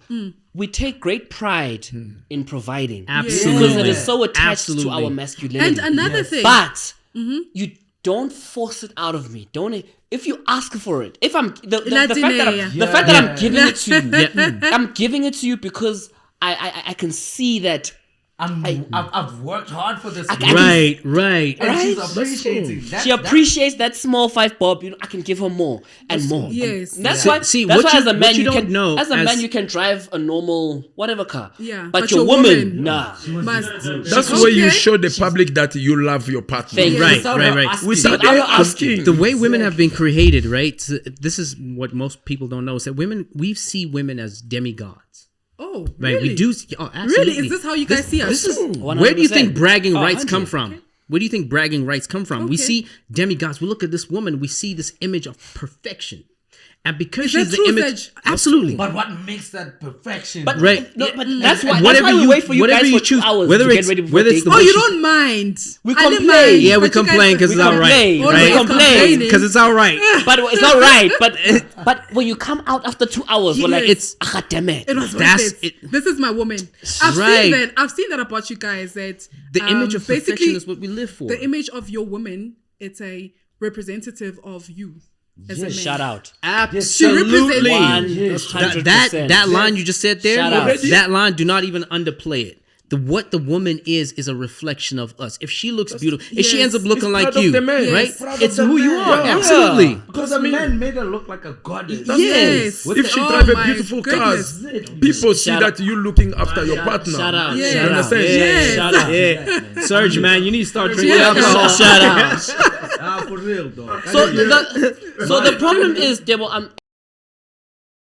[SPEAKER 4] We take great pride in providing
[SPEAKER 3] Absolutely.
[SPEAKER 4] because it is so attached
[SPEAKER 3] Absolutely.
[SPEAKER 4] to our masculinity.
[SPEAKER 2] And another thing.
[SPEAKER 4] But you don't force it out of me. Don't. If you ask for it, if I'm the fact that I'm giving it to you, I'm giving it to you because I can see that.
[SPEAKER 5] I've worked hard for this.
[SPEAKER 3] Right.
[SPEAKER 5] And she's
[SPEAKER 4] Right?
[SPEAKER 5] appreciating that.
[SPEAKER 4] She appreciates that small 5 bob. You know, I can give her more and more.
[SPEAKER 2] Yes.
[SPEAKER 4] And that's
[SPEAKER 3] Yeah.
[SPEAKER 4] why.
[SPEAKER 3] See,
[SPEAKER 4] that's
[SPEAKER 3] what
[SPEAKER 4] why
[SPEAKER 3] you-
[SPEAKER 4] as a man
[SPEAKER 3] what you
[SPEAKER 4] you
[SPEAKER 3] don't
[SPEAKER 4] can
[SPEAKER 3] know
[SPEAKER 4] as a
[SPEAKER 3] as-
[SPEAKER 4] man you can drive a normal whatever car.
[SPEAKER 2] Yeah,
[SPEAKER 4] But
[SPEAKER 2] but
[SPEAKER 4] your
[SPEAKER 2] your
[SPEAKER 4] woman,
[SPEAKER 2] woman-
[SPEAKER 4] nah.
[SPEAKER 1] That's where you show the public that you love your partner.
[SPEAKER 4] Thank you.
[SPEAKER 3] Right,
[SPEAKER 5] Without
[SPEAKER 3] right,
[SPEAKER 5] her
[SPEAKER 3] right.
[SPEAKER 5] asking.
[SPEAKER 1] Without
[SPEAKER 4] See,
[SPEAKER 1] her
[SPEAKER 4] I'm
[SPEAKER 1] asking.
[SPEAKER 3] The way women have been created, right? So this is what most people don't know, is that we see women as demigods.
[SPEAKER 2] Oh,
[SPEAKER 3] Right?
[SPEAKER 2] really?
[SPEAKER 3] We do. Oh, absolutely.
[SPEAKER 2] Really? Is this how you guys see us?
[SPEAKER 3] This is
[SPEAKER 4] 100%.
[SPEAKER 3] where do you think bragging
[SPEAKER 4] Oh,
[SPEAKER 3] rights come
[SPEAKER 4] 100.
[SPEAKER 3] from? Where do you think bragging rights come from? We
[SPEAKER 2] Okay.
[SPEAKER 3] see demigods. We look at this woman. We see this image of perfection, and because
[SPEAKER 2] Is
[SPEAKER 3] she's
[SPEAKER 2] that
[SPEAKER 3] the
[SPEAKER 2] true,
[SPEAKER 3] image,
[SPEAKER 2] Serge?
[SPEAKER 3] absolutely.
[SPEAKER 5] But what makes that perfection?
[SPEAKER 4] But
[SPEAKER 3] Right.
[SPEAKER 4] No,
[SPEAKER 3] Yeah.
[SPEAKER 4] but that's why.
[SPEAKER 3] Whatever
[SPEAKER 4] That's why we
[SPEAKER 3] you-
[SPEAKER 4] wait for you
[SPEAKER 3] whatever
[SPEAKER 4] guys
[SPEAKER 3] you
[SPEAKER 4] for
[SPEAKER 3] choose,
[SPEAKER 4] 2 hours
[SPEAKER 3] whether
[SPEAKER 4] to
[SPEAKER 3] it's-
[SPEAKER 4] get ready before
[SPEAKER 3] whether it's
[SPEAKER 4] dating.
[SPEAKER 3] the
[SPEAKER 2] Oh,
[SPEAKER 3] way
[SPEAKER 2] you
[SPEAKER 3] she-
[SPEAKER 2] don't mind.
[SPEAKER 4] We
[SPEAKER 2] I didn't
[SPEAKER 4] complain.
[SPEAKER 2] mind,
[SPEAKER 3] Yeah, we
[SPEAKER 2] but you guys-
[SPEAKER 3] complain because
[SPEAKER 4] we
[SPEAKER 3] it's all right,
[SPEAKER 4] complain.
[SPEAKER 2] Always
[SPEAKER 4] We
[SPEAKER 3] right?
[SPEAKER 4] complain.
[SPEAKER 3] Because it's all right.
[SPEAKER 4] But it's not right. But when you come out after 2 hours, we're like,
[SPEAKER 3] It's-
[SPEAKER 4] ah, damn it.
[SPEAKER 2] It was
[SPEAKER 3] That's
[SPEAKER 2] worth it.
[SPEAKER 3] it.
[SPEAKER 2] This is my woman. I've
[SPEAKER 3] Right.
[SPEAKER 2] seen that. I've seen that about you guys. That
[SPEAKER 3] The image of perfection
[SPEAKER 2] basically
[SPEAKER 3] is what we live for.
[SPEAKER 2] the image of your woman. It's a representative of you as a man.
[SPEAKER 4] Shout out.
[SPEAKER 3] Absolutely.
[SPEAKER 4] 100%.
[SPEAKER 3] That line you just said there,
[SPEAKER 4] Shout out.
[SPEAKER 3] that line, do not even underplay it. What the woman is a reflection of us. If she looks beautiful, if she
[SPEAKER 2] Yes.
[SPEAKER 3] ends up looking
[SPEAKER 1] It's
[SPEAKER 3] like
[SPEAKER 1] proud of
[SPEAKER 3] you,
[SPEAKER 1] the man.
[SPEAKER 3] right?
[SPEAKER 2] Yes.
[SPEAKER 5] Proud of
[SPEAKER 3] It's
[SPEAKER 5] the
[SPEAKER 3] who you
[SPEAKER 5] man.
[SPEAKER 3] are.
[SPEAKER 1] Yeah.
[SPEAKER 3] Absolutely.
[SPEAKER 5] Because a man made her look like a goddess.
[SPEAKER 2] Yes.
[SPEAKER 1] If she
[SPEAKER 2] Oh
[SPEAKER 1] drive a
[SPEAKER 2] my
[SPEAKER 1] beautiful
[SPEAKER 2] goodness.
[SPEAKER 1] car, people see
[SPEAKER 4] Shout
[SPEAKER 1] that you looking after your partner.
[SPEAKER 4] Shout out.
[SPEAKER 2] Yeah.
[SPEAKER 1] You
[SPEAKER 4] Shout out.
[SPEAKER 1] understand?
[SPEAKER 2] Yes.
[SPEAKER 4] Shout out.
[SPEAKER 3] Yeah. Serge, man, you need to start drinking
[SPEAKER 2] Yeah.
[SPEAKER 3] alcohol.
[SPEAKER 4] Shout out.
[SPEAKER 5] For real, though.
[SPEAKER 4] So the problem is, Debo,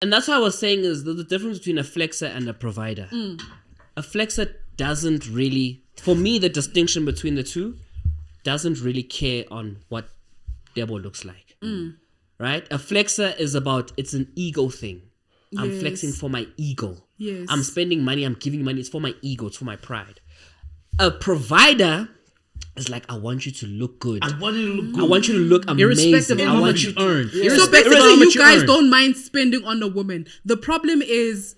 [SPEAKER 4] and that's what I was saying is the difference between a flexor and a provider. A flexor doesn't really, for me, the distinction between the two doesn't really care on what Debo looks like. Right? A flexor is it's an ego thing. I'm
[SPEAKER 2] Yes.
[SPEAKER 4] flexing for my ego.
[SPEAKER 2] Yes.
[SPEAKER 4] I'm spending money, I'm giving money, it's for my ego, it's for my pride. A provider is like, I want you to look good.
[SPEAKER 5] I want you to look good.
[SPEAKER 4] I want you to look amazing.
[SPEAKER 3] Irrespective of
[SPEAKER 4] I
[SPEAKER 3] how
[SPEAKER 4] want
[SPEAKER 3] much
[SPEAKER 4] you
[SPEAKER 3] you
[SPEAKER 4] to
[SPEAKER 3] earn.
[SPEAKER 2] So
[SPEAKER 3] Irrespective of how
[SPEAKER 2] basically,
[SPEAKER 3] much
[SPEAKER 2] you guys
[SPEAKER 3] earn.
[SPEAKER 2] don't mind spending on a woman. The problem is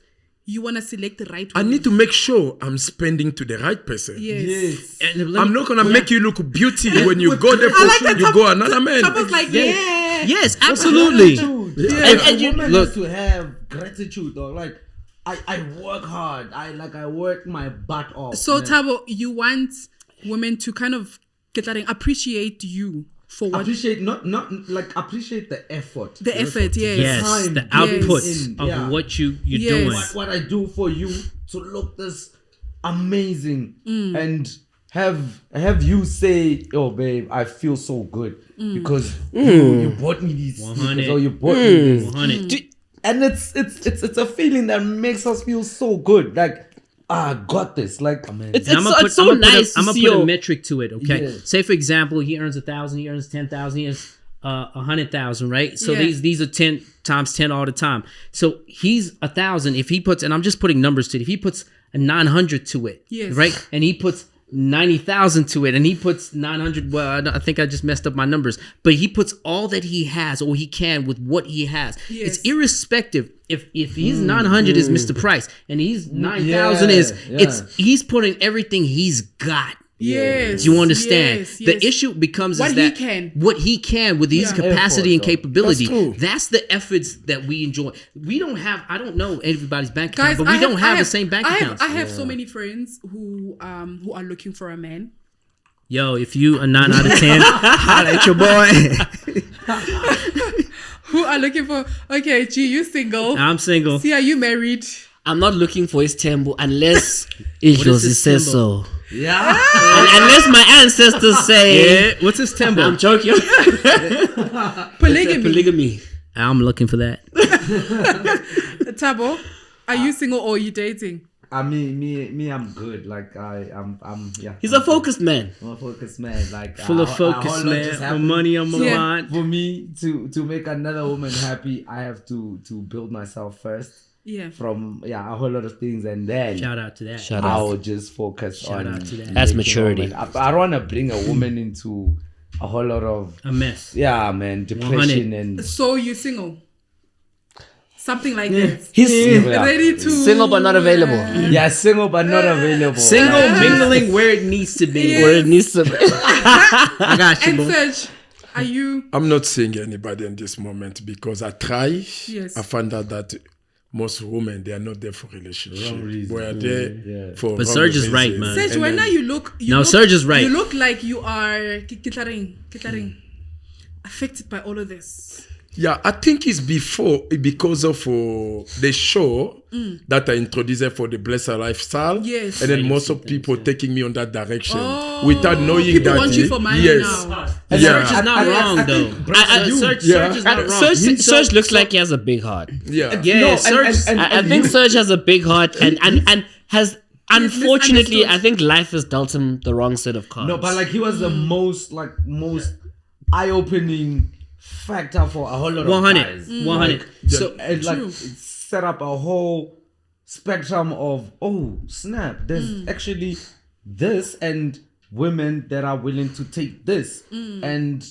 [SPEAKER 2] you want to select the right
[SPEAKER 1] I
[SPEAKER 2] woman.
[SPEAKER 1] need to make sure I'm spending to the right person.
[SPEAKER 2] Yes.
[SPEAKER 3] And let
[SPEAKER 1] I'm
[SPEAKER 3] me-
[SPEAKER 1] not gonna make you look beauty when you go there
[SPEAKER 2] I
[SPEAKER 1] for
[SPEAKER 2] like that.
[SPEAKER 1] you go another man.
[SPEAKER 2] Someone's like, yeah.
[SPEAKER 3] Yes, absolutely.
[SPEAKER 4] And
[SPEAKER 5] a
[SPEAKER 4] you-
[SPEAKER 5] woman
[SPEAKER 3] look-
[SPEAKER 5] has to have gratitude, though. Like, I work hard. I work my butt off.
[SPEAKER 2] So
[SPEAKER 5] man.
[SPEAKER 2] Thabo, you want women to kind of appreciate you for what
[SPEAKER 5] appreciate appreciate the effort.
[SPEAKER 2] the effort. Yes.
[SPEAKER 3] Yes,
[SPEAKER 5] time
[SPEAKER 3] the
[SPEAKER 5] yes.
[SPEAKER 3] output
[SPEAKER 5] in,
[SPEAKER 3] of
[SPEAKER 5] yeah.
[SPEAKER 3] what you're
[SPEAKER 2] Yes.
[SPEAKER 3] doing.
[SPEAKER 5] what I do for you to look this amazing and have you say, oh babe, I feel so good because you bought me these
[SPEAKER 3] 100.
[SPEAKER 5] sneakers, or you bought me this.
[SPEAKER 3] 100.
[SPEAKER 5] And it's a feeling that makes us feel so good. Like I got this. Like,
[SPEAKER 4] It's
[SPEAKER 3] And
[SPEAKER 4] so nice
[SPEAKER 3] I'm
[SPEAKER 4] to
[SPEAKER 3] gonna
[SPEAKER 4] see
[SPEAKER 3] put a
[SPEAKER 4] your...
[SPEAKER 3] metric to it. Okay,
[SPEAKER 5] Yeah.
[SPEAKER 3] say for example, he earns 1,000, he earns 10,000, he earns 100,000, right? So
[SPEAKER 2] Yeah.
[SPEAKER 3] these are 10 times 10 all the time. So he's 1,000. If he puts, and I'm just putting numbers to it. If he puts a 900 to it,
[SPEAKER 2] Yes.
[SPEAKER 3] right, and he puts 90,000 to it, and he puts 900. Well, I think I just messed up my numbers, but he puts all that he has or he can with what he has.
[SPEAKER 2] Yes.
[SPEAKER 3] It's irrespective if his 900 is Mr. Price and he's 9,000 he's putting everything he's got.
[SPEAKER 2] Yes.
[SPEAKER 3] Do you understand?
[SPEAKER 2] Yes,
[SPEAKER 3] The
[SPEAKER 2] yes.
[SPEAKER 3] issue becomes
[SPEAKER 2] What
[SPEAKER 3] is
[SPEAKER 2] he
[SPEAKER 3] that
[SPEAKER 2] can.
[SPEAKER 3] what he can with his
[SPEAKER 2] Yeah.
[SPEAKER 3] capacity and
[SPEAKER 5] Effort, though.
[SPEAKER 3] capability.
[SPEAKER 1] That's true.
[SPEAKER 3] That's the efforts that we enjoy. We don't have. I don't know everybody's bank
[SPEAKER 2] Guys,
[SPEAKER 3] account, but we don't have
[SPEAKER 2] I
[SPEAKER 3] the same bank accounts.
[SPEAKER 2] I have so many friends who are looking for a man.
[SPEAKER 3] Yo, if you a 9 out of 10, holla at your boy.
[SPEAKER 2] Who are looking for? Okay, G, you single?
[SPEAKER 3] I'm single.
[SPEAKER 2] See, are you married?
[SPEAKER 4] I'm not looking for his tembo unless Idlozi
[SPEAKER 3] his
[SPEAKER 4] says
[SPEAKER 3] tembo?
[SPEAKER 4] so.
[SPEAKER 5] yeah.
[SPEAKER 4] Unless my ancestors say...
[SPEAKER 3] Yeah, what's his tempo?
[SPEAKER 4] I'm joking.
[SPEAKER 2] Polygamy.
[SPEAKER 4] Polygamy.
[SPEAKER 3] I'm looking for that.
[SPEAKER 2] Thabo, are you single or are you dating?
[SPEAKER 5] I mean, me, I'm good. Like, I'm, yeah.
[SPEAKER 4] He's a focused man.
[SPEAKER 5] I'm a focused man. Like,
[SPEAKER 3] Full of
[SPEAKER 5] a
[SPEAKER 3] focus,
[SPEAKER 5] whole lot just
[SPEAKER 3] man.
[SPEAKER 5] happened.
[SPEAKER 3] Money on my
[SPEAKER 2] Yeah.
[SPEAKER 3] mind.
[SPEAKER 5] For me to make another woman happy, I have to build myself first.
[SPEAKER 2] Yeah.
[SPEAKER 5] From a whole lot of things, and then
[SPEAKER 3] Shout out to that.
[SPEAKER 4] Shout out.
[SPEAKER 5] I'll just focus
[SPEAKER 3] Shout
[SPEAKER 5] on
[SPEAKER 3] out to that.
[SPEAKER 4] That's
[SPEAKER 5] making a
[SPEAKER 4] maturity.
[SPEAKER 5] woman. I don't want to bring a woman into a whole lot of
[SPEAKER 3] A mess.
[SPEAKER 5] depression
[SPEAKER 3] 100.
[SPEAKER 5] and
[SPEAKER 2] So you single? Something like that.
[SPEAKER 4] He's
[SPEAKER 2] Ready to
[SPEAKER 4] single but not available.
[SPEAKER 5] single but not available.
[SPEAKER 3] Single, mingling where it needs to be.
[SPEAKER 2] Yeah.
[SPEAKER 4] Where it needs to be.
[SPEAKER 3] I got you,
[SPEAKER 2] And
[SPEAKER 3] bro.
[SPEAKER 2] Serge, are you?
[SPEAKER 1] I'm not seeing anybody in this moment because I try.
[SPEAKER 2] Yes.
[SPEAKER 1] I found out that most women, they are not there for relationship.
[SPEAKER 5] reason.
[SPEAKER 1] We're there for
[SPEAKER 3] But
[SPEAKER 1] wrong
[SPEAKER 3] Serge is right,
[SPEAKER 1] reasons.
[SPEAKER 3] man.
[SPEAKER 2] Serge,
[SPEAKER 1] And
[SPEAKER 2] when
[SPEAKER 1] then-
[SPEAKER 2] now you look.
[SPEAKER 3] No, Serge is right.
[SPEAKER 2] You look like you are Kitlaring, affected by all of this.
[SPEAKER 1] Yeah, I think it's because of the show that I introduced for the Blessed Lifestyle.
[SPEAKER 2] Yes.
[SPEAKER 1] And then most of people taking me on that direction
[SPEAKER 2] Oh,
[SPEAKER 1] without knowing
[SPEAKER 2] people
[SPEAKER 1] that.
[SPEAKER 2] want you for money
[SPEAKER 1] yes.
[SPEAKER 2] now.
[SPEAKER 3] Serge
[SPEAKER 1] Yeah.
[SPEAKER 3] is not wrong, though. Serge is not wrong.
[SPEAKER 4] Serge looks like he has a big heart.
[SPEAKER 1] Yeah.
[SPEAKER 3] Yeah,
[SPEAKER 5] No,
[SPEAKER 3] Serge.
[SPEAKER 4] I think Serge has a big heart and has... Unfortunately,
[SPEAKER 2] misunderstood.
[SPEAKER 4] I think life has dealt him the wrong set of cards.
[SPEAKER 5] No, but like he was the most eye-opening factor for a whole lot of
[SPEAKER 3] 100.
[SPEAKER 5] guys.
[SPEAKER 3] 100. So,
[SPEAKER 5] And like
[SPEAKER 2] True.
[SPEAKER 5] it set up a whole spectrum of snap. There's actually this and women that are willing to take this and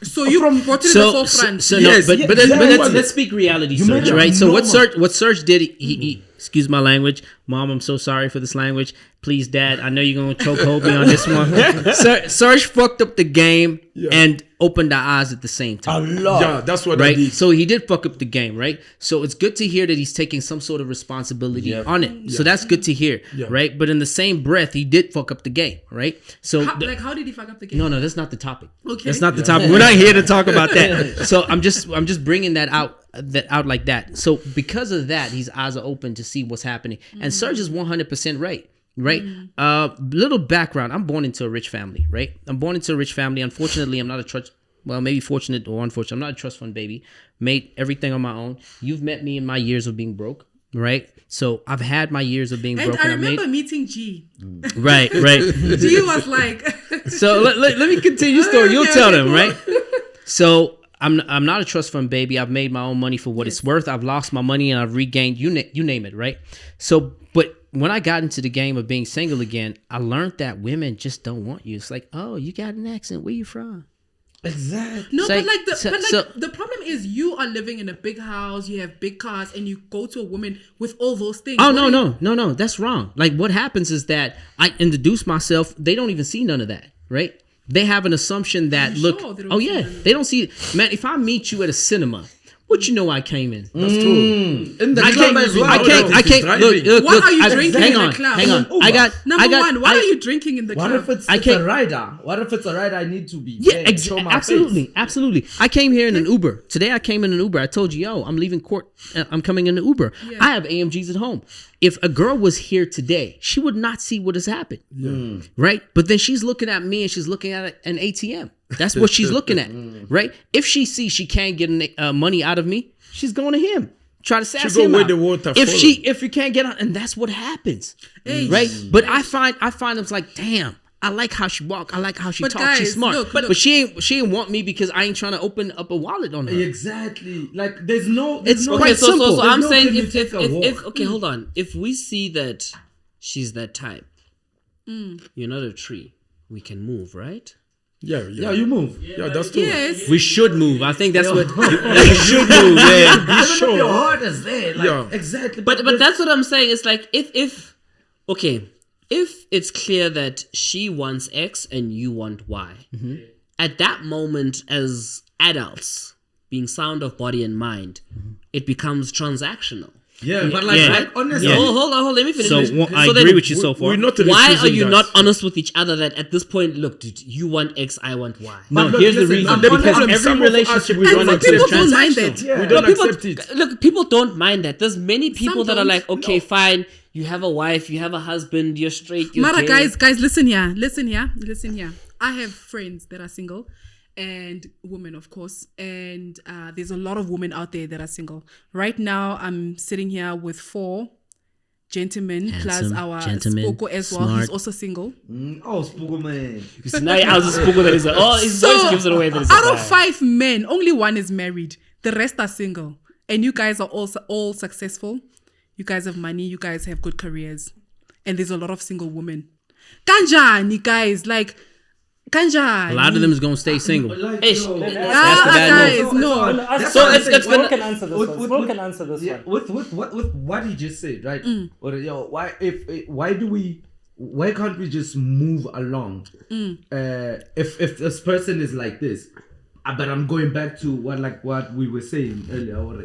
[SPEAKER 2] So you brought it to the forefront.
[SPEAKER 3] So
[SPEAKER 1] Yes,
[SPEAKER 3] no, but
[SPEAKER 5] yeah,
[SPEAKER 3] let's speak reality,
[SPEAKER 5] You
[SPEAKER 3] Serge,
[SPEAKER 5] made it
[SPEAKER 3] right? So what
[SPEAKER 5] normal.
[SPEAKER 3] Serge did, he excuse my language, Mom, I'm so sorry for this language. Please, Dad, I know you're gonna chokehold me on this one. Serge fucked up the game and opened our eyes at the same time.
[SPEAKER 5] a lot.
[SPEAKER 1] Yeah, that's what I
[SPEAKER 3] Right,
[SPEAKER 1] did.
[SPEAKER 3] so he did fuck up the game, right? So it's good to hear that he's taking some sort of responsibility on it. So that's good to hear, right? But in the same breath, he did fuck up the game, right? So
[SPEAKER 2] How did he fuck up the game?
[SPEAKER 3] no, that's not the topic.
[SPEAKER 2] Okay.
[SPEAKER 3] That's not the topic. We're not here to talk about that. So I'm just bringing that out like that. So because of that, his eyes are open to see what's happening. And Serge is 100% right. Right. Little background. I'm born into a rich family. Right. I'm born into a rich family. Unfortunately, I'm not a trust. Well, maybe fortunate or unfortunate. I'm not a trust fund baby. Made everything on my own. You've met me in my years of being broke. Right. So I've had my years of being
[SPEAKER 2] And
[SPEAKER 3] broke.
[SPEAKER 2] I remember meeting G.
[SPEAKER 3] Right.
[SPEAKER 2] G was like,
[SPEAKER 3] So let me continue the story. You'll
[SPEAKER 2] Okay,
[SPEAKER 3] tell
[SPEAKER 2] okay,
[SPEAKER 3] them,
[SPEAKER 2] cool.
[SPEAKER 3] right? So I'm not a trust fund baby. I've made my own money for what it's worth. I've lost my money and I've regained. You name it, right? So, but when I got into the game of being single again, I learned that women just don't want you. It's like, oh, you got an accent. Where you from?
[SPEAKER 5] Exactly.
[SPEAKER 2] no,
[SPEAKER 3] So-
[SPEAKER 2] but like
[SPEAKER 3] so-
[SPEAKER 2] the problem is you are living in a big house, you have big cars, and you go to a woman with all those things.
[SPEAKER 3] Oh
[SPEAKER 2] What do you-
[SPEAKER 3] no, that's wrong. Like what happens is that I introduce myself. They don't even see none of that, right? They have an assumption that
[SPEAKER 2] you
[SPEAKER 3] look.
[SPEAKER 2] sure they don't
[SPEAKER 3] Oh
[SPEAKER 2] see
[SPEAKER 3] yeah,
[SPEAKER 2] none of
[SPEAKER 3] they don't see. Man, if I meet you at a cinema, what you know I came in?
[SPEAKER 1] That's true.
[SPEAKER 5] In the
[SPEAKER 3] I
[SPEAKER 5] club
[SPEAKER 3] can't.
[SPEAKER 5] as well.
[SPEAKER 3] I can't. Look.
[SPEAKER 2] What are you
[SPEAKER 3] I-
[SPEAKER 2] drinking
[SPEAKER 3] hang
[SPEAKER 2] in the
[SPEAKER 3] on,
[SPEAKER 2] club?
[SPEAKER 3] Hang on.
[SPEAKER 5] Uber.
[SPEAKER 3] I got.
[SPEAKER 2] Number one, what
[SPEAKER 3] I-
[SPEAKER 2] are you drinking in the
[SPEAKER 5] What
[SPEAKER 2] club?
[SPEAKER 5] if it's
[SPEAKER 3] I
[SPEAKER 5] a
[SPEAKER 3] can't-
[SPEAKER 5] rider? What if it's a rider? I need to be
[SPEAKER 3] Yeah,
[SPEAKER 5] there, show my
[SPEAKER 3] absolutely,
[SPEAKER 5] face.
[SPEAKER 3] absolutely. I came here in an Uber. Today I came in an Uber. I told you, yo, I'm leaving court. I'm coming in an Uber.
[SPEAKER 2] Yeah.
[SPEAKER 3] I have AMGs at home. If a girl was here today, she would not see what has happened. Right? But then she's looking at me and she's looking at an ATM. That's what she's looking at. Right? If she sees she can't get money out of me, she's going to him. try to sass
[SPEAKER 1] go
[SPEAKER 3] him
[SPEAKER 1] where
[SPEAKER 3] out.
[SPEAKER 1] the water
[SPEAKER 3] If you can't get on, and that's what happens, right? But I find it's like, damn, I like how she walk, I like how she
[SPEAKER 2] But
[SPEAKER 3] talk. She's
[SPEAKER 2] guys,
[SPEAKER 3] smart,
[SPEAKER 2] look.
[SPEAKER 3] but she ain't want me because I ain't trying to open up a wallet on her.
[SPEAKER 5] Exactly. Like there's no.
[SPEAKER 3] It's
[SPEAKER 5] no,
[SPEAKER 3] quite simple.
[SPEAKER 4] So I'm
[SPEAKER 5] There's no
[SPEAKER 4] saying
[SPEAKER 5] can you
[SPEAKER 4] if
[SPEAKER 5] take a walk?
[SPEAKER 4] okay, hold on. If we see that she's that type, you're not a tree. We can move, right?
[SPEAKER 1] Yeah,
[SPEAKER 5] You move.
[SPEAKER 1] Yeah, that's true.
[SPEAKER 2] Yes.
[SPEAKER 3] We should move. I think that's what we should move. Yeah.
[SPEAKER 5] Even if your heart is there. Like,
[SPEAKER 1] Yeah.
[SPEAKER 5] Exactly.
[SPEAKER 4] But that's what I'm saying. It's like if it's clear that she wants X and you want Y, at that moment as adults, being sound of body and mind, it becomes transactional.
[SPEAKER 5] Yeah, but like,
[SPEAKER 3] Yeah.
[SPEAKER 5] like honestly.
[SPEAKER 3] Yeah.
[SPEAKER 4] Hold on, let me finish.
[SPEAKER 3] So I
[SPEAKER 4] then
[SPEAKER 3] agree with you so far.
[SPEAKER 1] We're not
[SPEAKER 4] Why are
[SPEAKER 1] refusing
[SPEAKER 4] you
[SPEAKER 1] that.
[SPEAKER 4] not honest with each other that at this point, look, dude, you want X, I want Y?
[SPEAKER 3] No,
[SPEAKER 5] But look,
[SPEAKER 3] here's the
[SPEAKER 5] listen,
[SPEAKER 3] reason.
[SPEAKER 5] the
[SPEAKER 3] Because
[SPEAKER 5] problem-
[SPEAKER 3] every
[SPEAKER 1] some of us,
[SPEAKER 3] relationship
[SPEAKER 1] we
[SPEAKER 3] we
[SPEAKER 1] don't
[SPEAKER 3] run
[SPEAKER 1] accept
[SPEAKER 2] people don't mind
[SPEAKER 3] transactional.
[SPEAKER 2] that.
[SPEAKER 1] We
[SPEAKER 5] Yeah.
[SPEAKER 1] don't
[SPEAKER 4] people,
[SPEAKER 1] accept it.
[SPEAKER 4] Look, people don't mind that. There's many people
[SPEAKER 2] Some
[SPEAKER 4] that are
[SPEAKER 2] don't.
[SPEAKER 4] like, okay, fine, you have a wife, you have a husband, you're straight, you're
[SPEAKER 2] Mara,
[SPEAKER 4] gay.
[SPEAKER 2] guys, listen here. I have friends that are single and women, of course. And there's a lot of women out there that are single. Right now, I'm sitting here with 4 gentlemen plus
[SPEAKER 3] Handsome
[SPEAKER 2] our
[SPEAKER 3] gentlemen,
[SPEAKER 2] Spoko as well.
[SPEAKER 3] smart.
[SPEAKER 2] He's also single.
[SPEAKER 5] Oh, Spoogle man.
[SPEAKER 4] Now I was just spoken that he's like, oh, his voice gives it away that he's
[SPEAKER 2] out
[SPEAKER 4] a
[SPEAKER 2] of
[SPEAKER 4] guy.
[SPEAKER 2] 5 men, only 1 is married. The rest are single. And you guys are also all successful. You guys have money. You guys have good careers. And there's a lot of single women. Kanjani, guys. Like, kanjani.
[SPEAKER 3] A lot of them is gonna stay single.
[SPEAKER 5] Like,
[SPEAKER 4] Ish.
[SPEAKER 5] yo,
[SPEAKER 3] That's the
[SPEAKER 2] Ah,
[SPEAKER 3] bad
[SPEAKER 2] guys,
[SPEAKER 3] news.
[SPEAKER 2] no.
[SPEAKER 5] That's
[SPEAKER 4] So
[SPEAKER 5] what I'm
[SPEAKER 4] it's
[SPEAKER 5] saying.
[SPEAKER 4] been-
[SPEAKER 6] Small can answer this one. Small can answer this
[SPEAKER 5] Yeah,
[SPEAKER 6] one.
[SPEAKER 5] with what he just said, right? Or yo, why can't we just move along? If this person is like this, but I'm going back to what we were saying earlier. Or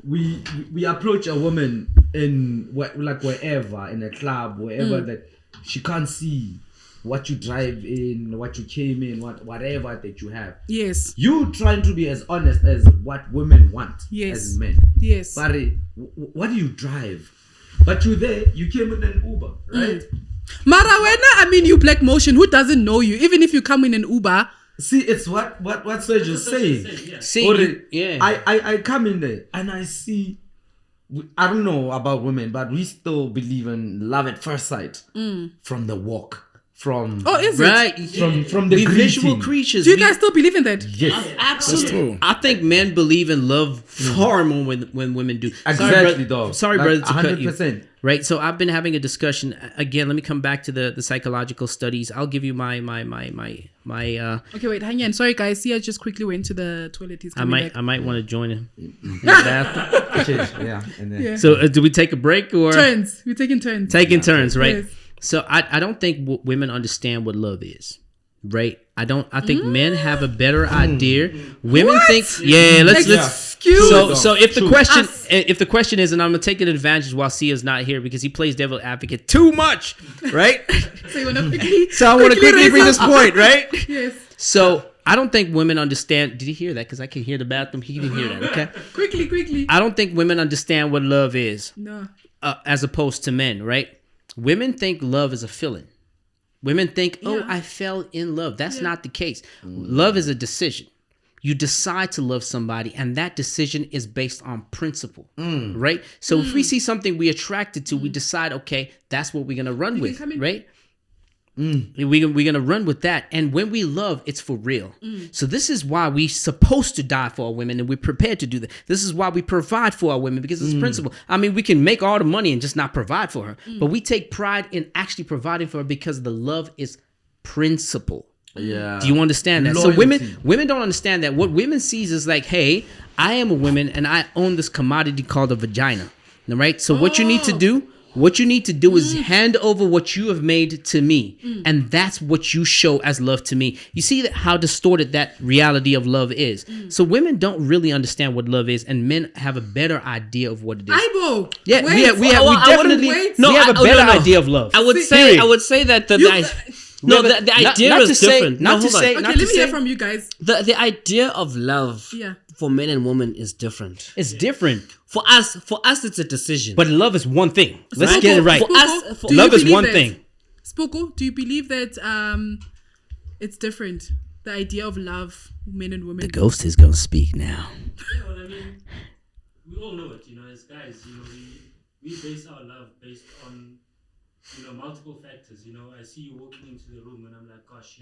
[SPEAKER 5] we approach a woman in wherever, in a club, wherever that she can't see what you drive in, what you came in, whatever that you have.
[SPEAKER 2] Yes.
[SPEAKER 5] You trying to be as honest as what women want
[SPEAKER 2] Yes.
[SPEAKER 5] as men.
[SPEAKER 2] Yes.
[SPEAKER 5] But what do you drive? But you there, you came in an Uber, right?
[SPEAKER 2] Mara, I mean, you blackmotion. Who doesn't know you? Even if you come in an Uber.
[SPEAKER 5] See, it's what Serge is saying.
[SPEAKER 3] See,
[SPEAKER 5] Or
[SPEAKER 3] yeah.
[SPEAKER 5] I come in there and I see. I don't know about women, but we still believe in love at first sight from the walk. From
[SPEAKER 2] Oh, is it?
[SPEAKER 3] Right.
[SPEAKER 5] from the
[SPEAKER 3] We visual
[SPEAKER 5] greeting.
[SPEAKER 3] creatures.
[SPEAKER 2] Do you
[SPEAKER 3] We-
[SPEAKER 2] guys still believe in that?
[SPEAKER 5] Yes.
[SPEAKER 3] Absolutely.
[SPEAKER 1] true.
[SPEAKER 3] I think men believe in love far more when women do.
[SPEAKER 5] Exactly, dog.
[SPEAKER 3] Sorry,
[SPEAKER 5] Like,
[SPEAKER 3] brother, to cut you.
[SPEAKER 5] 100%.
[SPEAKER 3] Right. So I've been having a discussion again. Let me come back to the psychological studies. I'll give you my
[SPEAKER 2] Okay, wait, hang on. Sorry, guys. Sia just quickly went to the toilet. He's coming back.
[SPEAKER 3] I might want to join him. In the bathroom.
[SPEAKER 5] Yeah. And then,
[SPEAKER 2] Yeah.
[SPEAKER 3] So do we take a break or
[SPEAKER 2] Turns. We're taking turns.
[SPEAKER 3] taking turns? Right.
[SPEAKER 2] Yes.
[SPEAKER 3] So I don't think women understand what love is. Right. I think men have a better idea. Women think, yeah. Let's
[SPEAKER 2] Excuse.
[SPEAKER 3] So if the
[SPEAKER 5] True.
[SPEAKER 3] question is, and I'm gonna take an advantage while Sia's not here because he plays devil advocate too much, right?
[SPEAKER 2] So you wanna quickly?
[SPEAKER 3] So I want to quickly
[SPEAKER 2] raise
[SPEAKER 3] bring
[SPEAKER 2] up-
[SPEAKER 3] this point, right?
[SPEAKER 2] Yes.
[SPEAKER 3] So I don't think women understand. Did you hear that? Because I can hear the bathroom. He didn't hear that. Okay.
[SPEAKER 2] Quickly.
[SPEAKER 3] I don't think women understand what love is,
[SPEAKER 2] No.
[SPEAKER 3] as opposed to men, right? Women think love is a feeling. Women think, oh,
[SPEAKER 2] Yeah.
[SPEAKER 3] I fell in love. That's not the case. Love is a decision. You decide to love somebody, and that decision is based on principle, right? So if we see something we're attracted to, we decide, okay, that's what we're gonna run with,
[SPEAKER 2] come in.
[SPEAKER 3] right? We're gonna run with that, and when we love, it's for real. So this is why we're supposed to die for our women, and we're prepared to do that. This is why we provide for our women, because it's principle. I mean, we can make all the money and just not provide for her, but we take pride in actually providing for her because the love is principle.
[SPEAKER 5] Yeah.
[SPEAKER 3] Do you understand that?
[SPEAKER 5] Loyalty.
[SPEAKER 3] So women don't understand that. What women sees is like, hey, I am a woman and I own this commodity called a vagina. All right. So what you need to do is hand over what you have made to me, and that's what you show as love to me. You see how distorted that reality of love is. So women don't really understand what love is, and men have a better idea of what it is.
[SPEAKER 2] Aibo.
[SPEAKER 3] Yeah,
[SPEAKER 2] Wait.
[SPEAKER 3] we
[SPEAKER 4] I wouldn't
[SPEAKER 3] definitely
[SPEAKER 2] wait.
[SPEAKER 3] we have a better idea of love.
[SPEAKER 4] I would say that the idea is different.
[SPEAKER 3] Not to
[SPEAKER 4] hold on.
[SPEAKER 3] say,
[SPEAKER 2] Okay,
[SPEAKER 3] not
[SPEAKER 2] let
[SPEAKER 3] to
[SPEAKER 2] me hear
[SPEAKER 3] say,
[SPEAKER 2] from you guys.
[SPEAKER 4] The idea of love
[SPEAKER 2] Yeah.
[SPEAKER 4] for men and women is different.
[SPEAKER 3] it's different.
[SPEAKER 4] For us, it's a decision.
[SPEAKER 3] But love is one thing. Let's
[SPEAKER 2] Spoko,
[SPEAKER 3] get it right.
[SPEAKER 4] For us,
[SPEAKER 2] do you
[SPEAKER 3] Love is
[SPEAKER 2] believe
[SPEAKER 3] one
[SPEAKER 2] that?
[SPEAKER 3] thing.
[SPEAKER 2] Spoko, do you believe that it's different? The idea of love, men and women.
[SPEAKER 3] Ghost is gonna speak now.
[SPEAKER 7] we all know it, as guys, we base our love based on, multiple factors. I see you walking into the room and I'm like, gosh,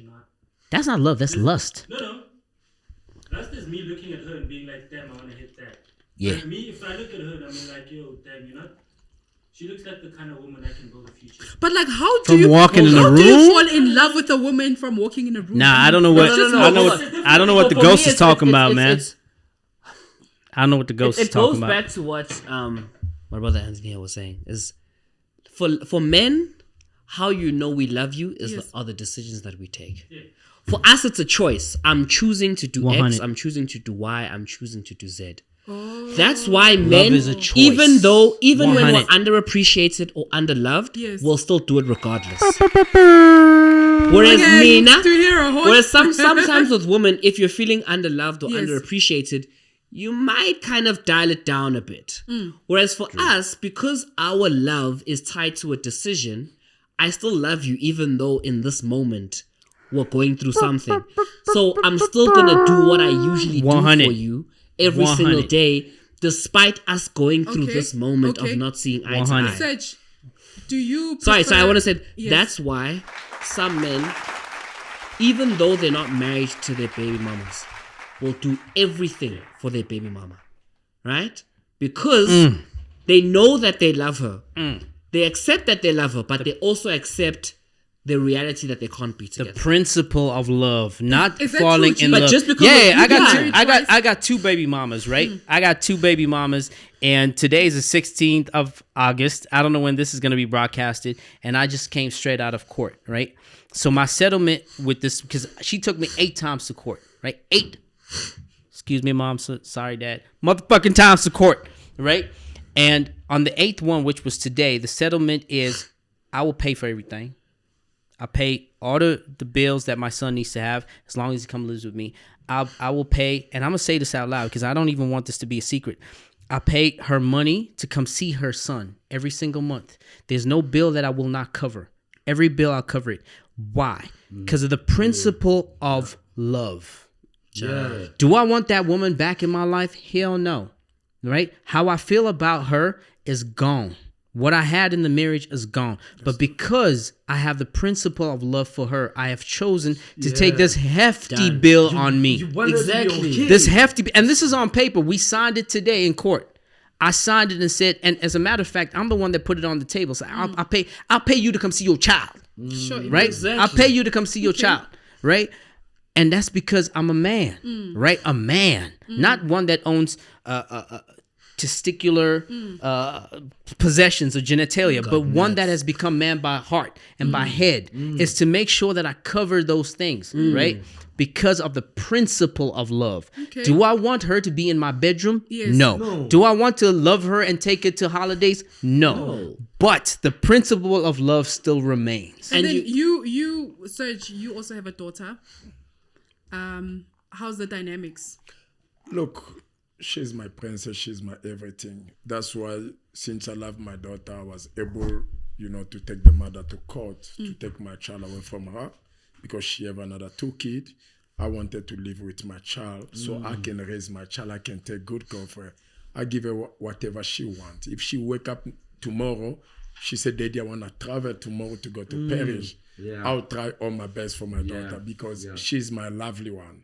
[SPEAKER 3] That's not love. That's lust.
[SPEAKER 7] No. Lust is me looking at her and being like, damn, I want to hit that.
[SPEAKER 3] Yeah.
[SPEAKER 7] But me, if I look at her and I'm like, yo, damn, she looks like the kind of woman I can build a future.
[SPEAKER 2] But like, how do
[SPEAKER 3] From
[SPEAKER 2] you
[SPEAKER 3] walking in the
[SPEAKER 2] how do you
[SPEAKER 3] room?
[SPEAKER 2] fall in love with a woman from walking in a room?
[SPEAKER 3] Nah, I don't know what.
[SPEAKER 4] No.
[SPEAKER 3] I don't know what the
[SPEAKER 4] For
[SPEAKER 3] ghost
[SPEAKER 4] me,
[SPEAKER 3] is talking about,
[SPEAKER 4] it's-
[SPEAKER 3] man.
[SPEAKER 4] it's-
[SPEAKER 3] I don't know what the ghost is
[SPEAKER 4] It
[SPEAKER 3] talking
[SPEAKER 4] goes
[SPEAKER 3] about.
[SPEAKER 4] back to what my brother Anthony was saying is for men, how we love you are the decisions that we take.
[SPEAKER 7] Yeah.
[SPEAKER 4] For us, it's a choice. I'm choosing to do
[SPEAKER 3] 100.
[SPEAKER 4] X. I'm choosing to do Y. I'm choosing to do Z. That's why
[SPEAKER 3] Love
[SPEAKER 4] men,
[SPEAKER 3] is a choice.
[SPEAKER 4] even when we're
[SPEAKER 3] 100.
[SPEAKER 4] underappreciated or underloved,
[SPEAKER 2] Yes.
[SPEAKER 4] we'll still do it regardless. Whereas
[SPEAKER 2] Okay,
[SPEAKER 4] Mina,
[SPEAKER 2] to hear a horse.
[SPEAKER 4] whereas sometimes with women, if you're feeling underloved or
[SPEAKER 2] Yes.
[SPEAKER 4] underappreciated, you might kind of dial it down a bit. Whereas for us, because our love is tied to a decision, I still love you even though in this moment we're going through something. So I'm still gonna do what I usually
[SPEAKER 3] 100.
[SPEAKER 4] do for you every single
[SPEAKER 3] 100.
[SPEAKER 4] day, despite us going through
[SPEAKER 2] Okay,
[SPEAKER 4] this moment
[SPEAKER 2] okay.
[SPEAKER 4] of not seeing eye to
[SPEAKER 3] 100.
[SPEAKER 4] eye.
[SPEAKER 2] Serge, do you
[SPEAKER 4] Sorry, I want to say
[SPEAKER 2] Yes.
[SPEAKER 4] that's why some men, even though they're not married to their baby mamas, will do everything for their baby mama, right? Because they know that they love her. They accept that they love her, but they also accept the reality that they can't be
[SPEAKER 3] The
[SPEAKER 4] together.
[SPEAKER 3] principle of love, not
[SPEAKER 2] Is that
[SPEAKER 3] falling
[SPEAKER 2] true,
[SPEAKER 3] in
[SPEAKER 2] G?
[SPEAKER 4] But
[SPEAKER 3] love.
[SPEAKER 4] just because
[SPEAKER 3] yeah,
[SPEAKER 4] of-
[SPEAKER 3] I got
[SPEAKER 4] you
[SPEAKER 3] two.
[SPEAKER 2] married
[SPEAKER 3] I got 2 baby mamas, right? I got 2 baby mamas, and today is the 16th of August. I don't know when this is going to be broadcasted, and I just came straight out of court, right? So my settlement with this, because she took me 8 times to court, right? 8. Excuse me, mom. Sorry, dad. Motherfucking times to court, right? And on the 8th one, which was today, the settlement is I will pay for everything. I pay all the bills that my son needs to have as long as he comes lives with me. I will pay, and I'm going to say this out loud because I don't even want this to be a secret. I pay her money to come see her son every single month. There's no bill that I will not cover. Every bill I'll cover it. Why? Because of the principle of love.
[SPEAKER 5] Yeah.
[SPEAKER 3] Do I want that woman back in my life? Hell no. Right? How I feel about her is gone. What I had in the marriage is gone. But because I have the principle of love for her, I have chosen to take this hefty bill on me.
[SPEAKER 5] You want her to be okay.
[SPEAKER 3] This hefty, and this is on paper. We signed it today in court. I signed it and said, and as a matter of fact, I'm the one that put it on the table. So I'll pay you to come see your child.
[SPEAKER 2] Sure,
[SPEAKER 3] Right?
[SPEAKER 4] Exactly.
[SPEAKER 3] I'll pay you to come see your child. Right? And that's because I'm a man, right? A man, not one that owns testicular possessions or genitalia, but one that has become man by heart and by head, is to make sure that I cover those things, right? Because of the principle of love.
[SPEAKER 2] Okay.
[SPEAKER 3] Do I want her to be in my bedroom?
[SPEAKER 2] Yes.
[SPEAKER 3] No. Do I want to love her and take her to holidays? No. But the principle of love still remains.
[SPEAKER 2] And
[SPEAKER 4] And
[SPEAKER 2] then you Serge, you also have a daughter. How's the dynamics?
[SPEAKER 1] Look, she's my princess. She's my everything. That's why, since I love my daughter, I was able, to take the mother to court to take my child away from her because she have another 2 kids. I wanted to live with my child so I can raise my child. I can take good care of her. I give her whatever she wants. If she wake up tomorrow, she said, Daddy, I want to travel tomorrow to go to Paris.
[SPEAKER 5] Yeah.
[SPEAKER 1] I'll try all my best for my daughter because she's my lovely one.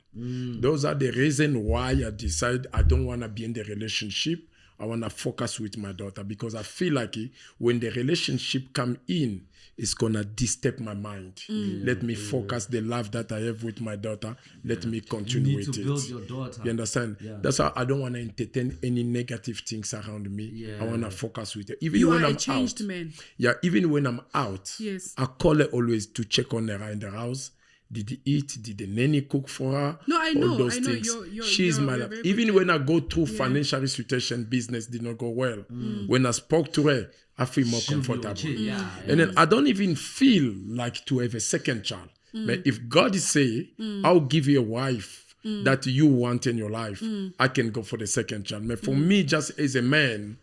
[SPEAKER 1] Those are the reasons why I decide I don't want to be in the relationship. I want to focus with my daughter because I feel like when the relationship come in, it's going to disturb my mind. Let me focus the love that I have with my daughter. Let me continue
[SPEAKER 5] You need
[SPEAKER 1] with
[SPEAKER 5] to
[SPEAKER 1] it.
[SPEAKER 5] build your daughter.
[SPEAKER 1] You understand?
[SPEAKER 5] Yeah.
[SPEAKER 1] That's how I don't want to entertain any negative things around me.
[SPEAKER 5] Yeah.
[SPEAKER 1] I want to focus with it. Even
[SPEAKER 2] You
[SPEAKER 1] when
[SPEAKER 2] are
[SPEAKER 1] I'm
[SPEAKER 2] a changed
[SPEAKER 1] out.
[SPEAKER 2] man.
[SPEAKER 1] Yeah, even when I'm out,
[SPEAKER 2] Yes.
[SPEAKER 1] I call her always to check on her in the house. Did he eat? Did the nanny cook for her?
[SPEAKER 2] No, I
[SPEAKER 1] All
[SPEAKER 2] know,
[SPEAKER 1] those
[SPEAKER 2] I know.
[SPEAKER 1] things.
[SPEAKER 2] You're-
[SPEAKER 1] She's my
[SPEAKER 2] you're
[SPEAKER 1] love.
[SPEAKER 2] very good
[SPEAKER 1] Even
[SPEAKER 2] kid.
[SPEAKER 1] when I go through financial situation, business did not go well. When I spoke to her, I feel more comfortable.
[SPEAKER 5] Okay, yeah.
[SPEAKER 1] And then I don't even feel like to have a second child. But if God is saying, I'll give you a wife that you want in your life, I can go for the second child. But for me, just as a man,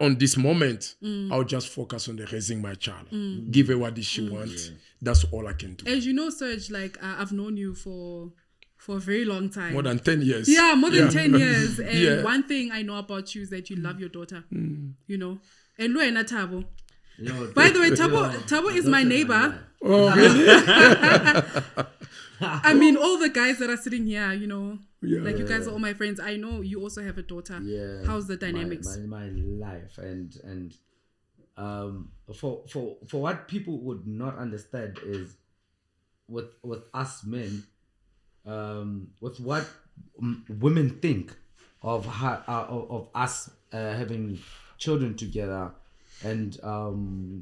[SPEAKER 1] on this moment, I'll just focus on the raising my child. Give her what she wants. That's all I can do.
[SPEAKER 2] As you know, Serge, like I've known you for for a very long time.
[SPEAKER 1] More than 10 years.
[SPEAKER 2] Yeah, more than 10 years. And
[SPEAKER 1] Yeah.
[SPEAKER 2] one thing I know about you is that you love your daughter. You know. And Luena Thabo. By the way, Thabo is my neighbor.
[SPEAKER 1] Oh, really?
[SPEAKER 2] I mean, all the guys that are sitting here, you know,
[SPEAKER 1] Yeah.
[SPEAKER 2] like you guys are all my friends. I know you also have a daughter.
[SPEAKER 5] Yeah.
[SPEAKER 2] How's the dynamics?
[SPEAKER 5] My life and for what people would not understand is with us men, with what women think of of us having children together, and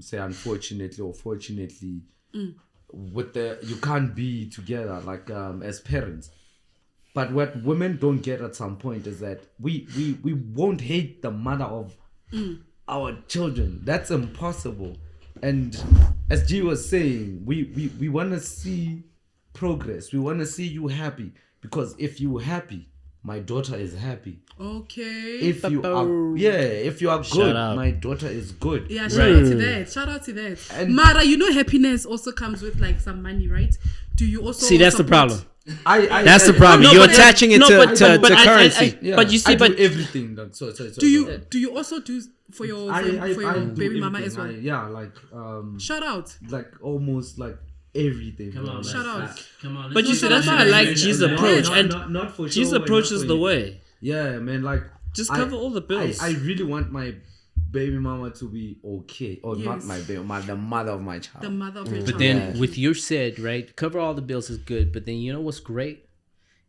[SPEAKER 5] say unfortunately or fortunately, with you can't be together like as parents. But what women don't get at some point is that we won't hate the mother of our children. That's impossible. And as G was saying, we want to see progress. We want to see you happy, because if you're happy, my daughter is happy.
[SPEAKER 2] Okay.
[SPEAKER 5] If you are good,
[SPEAKER 3] out.
[SPEAKER 5] my daughter is good.
[SPEAKER 2] Yeah, shout out to that. Shout out to that.
[SPEAKER 5] And-
[SPEAKER 2] Mara, you know happiness also comes with like some money, right? Do you also
[SPEAKER 3] See, that's the
[SPEAKER 2] support-
[SPEAKER 3] problem.
[SPEAKER 5] I
[SPEAKER 3] That's the problem.
[SPEAKER 4] No,
[SPEAKER 3] You're
[SPEAKER 4] but-
[SPEAKER 3] attaching it
[SPEAKER 4] no,
[SPEAKER 3] to
[SPEAKER 4] but I-
[SPEAKER 3] currency.
[SPEAKER 5] Yeah,
[SPEAKER 4] But you see,
[SPEAKER 5] I do
[SPEAKER 4] but-
[SPEAKER 5] everything. Like, so
[SPEAKER 2] Do you also do for your
[SPEAKER 5] I do
[SPEAKER 2] baby mama
[SPEAKER 5] everything.
[SPEAKER 2] as well?
[SPEAKER 5] Like
[SPEAKER 2] Shout out.
[SPEAKER 5] like almost like everything.
[SPEAKER 7] Come on,
[SPEAKER 2] Shout out.
[SPEAKER 7] Come on.
[SPEAKER 4] But you see, that's why I like G's approach, and G's approach is the way.
[SPEAKER 5] Yeah, man. Like
[SPEAKER 4] Just cover all the bills.
[SPEAKER 5] I really want my baby mama to be okay, or not
[SPEAKER 2] Yes.
[SPEAKER 5] my baby mama, the mother of my child.
[SPEAKER 2] The mother of your
[SPEAKER 3] But
[SPEAKER 2] child.
[SPEAKER 3] then with your said, right, cover all the bills is good. But then you know what's great?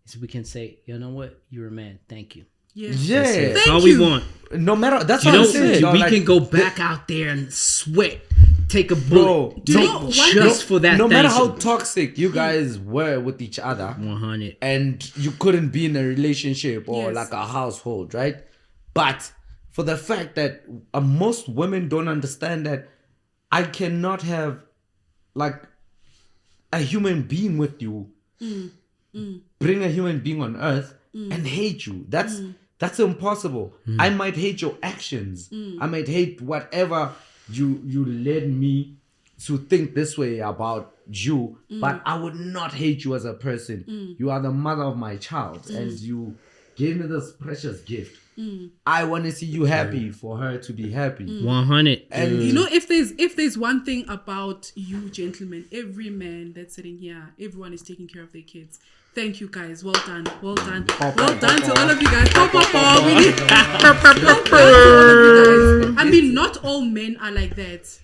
[SPEAKER 3] Is we can say, you know what? You're a man. Thank you.
[SPEAKER 2] Yeah.
[SPEAKER 5] Yeah,
[SPEAKER 3] That's
[SPEAKER 2] Thank
[SPEAKER 3] all we
[SPEAKER 2] you.
[SPEAKER 3] want.
[SPEAKER 5] no matter that's
[SPEAKER 3] You
[SPEAKER 5] what
[SPEAKER 3] know,
[SPEAKER 5] I'm saying.
[SPEAKER 3] we
[SPEAKER 5] like,
[SPEAKER 3] can go back out there and sweat, take a bullet,
[SPEAKER 2] Do you know
[SPEAKER 3] take
[SPEAKER 2] one
[SPEAKER 3] just for that.
[SPEAKER 5] no matter how
[SPEAKER 3] thank
[SPEAKER 5] toxic you guys were with each other,
[SPEAKER 3] you. 100.
[SPEAKER 5] and you couldn't be in a relationship or
[SPEAKER 2] Yes.
[SPEAKER 5] like a household, right? But for the fact that most women don't understand that I cannot have like a human being with you, bring a human being on earth and hate you. That's impossible. I might hate your actions. I might hate whatever you led me to think this way about you, but I would not hate you as a person. You are the mother of my child, and you gave me this precious gift. I want to see you happy for her to be happy.
[SPEAKER 3] 100.
[SPEAKER 5] And
[SPEAKER 2] You know, if there's one thing about you gentlemen, every man that's sitting here, everyone is taking care of their kids. Thank you guys. Well done. Well done. Well done to all of you guys. We need- Well done to all of you guys. I mean, not all men are like that.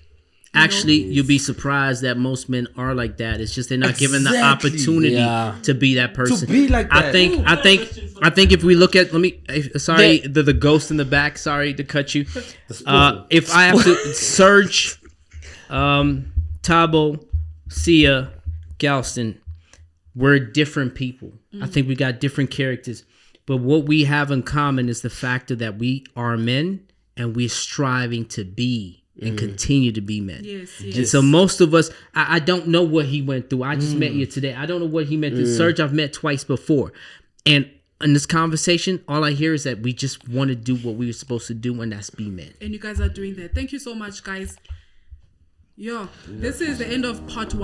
[SPEAKER 3] Actually, you'll be surprised that most men are like that. It's just they're not given the
[SPEAKER 5] Exactly.
[SPEAKER 3] opportunity
[SPEAKER 4] Yeah.
[SPEAKER 3] to be that person.
[SPEAKER 5] be like
[SPEAKER 3] I
[SPEAKER 5] that.
[SPEAKER 3] think if we look at sorry, the ghost in the back. Sorry to cut you. If I have to Serge, Thabo, Sia, Galston, we're different people. I think we got different characters, but what we have in common is the factor that we are men and we're striving to be and continue to be men.
[SPEAKER 2] Yes, yes.
[SPEAKER 3] And so most of us, I don't know what he went through. I just met you today. I don't know what he went through. Serge, I've met twice before. And in this conversation, all I hear is that we just want to do what we were supposed to do, and that's be men.
[SPEAKER 2] And you guys are doing that. Thank you so much, guys. Yo, this is the end of part 1.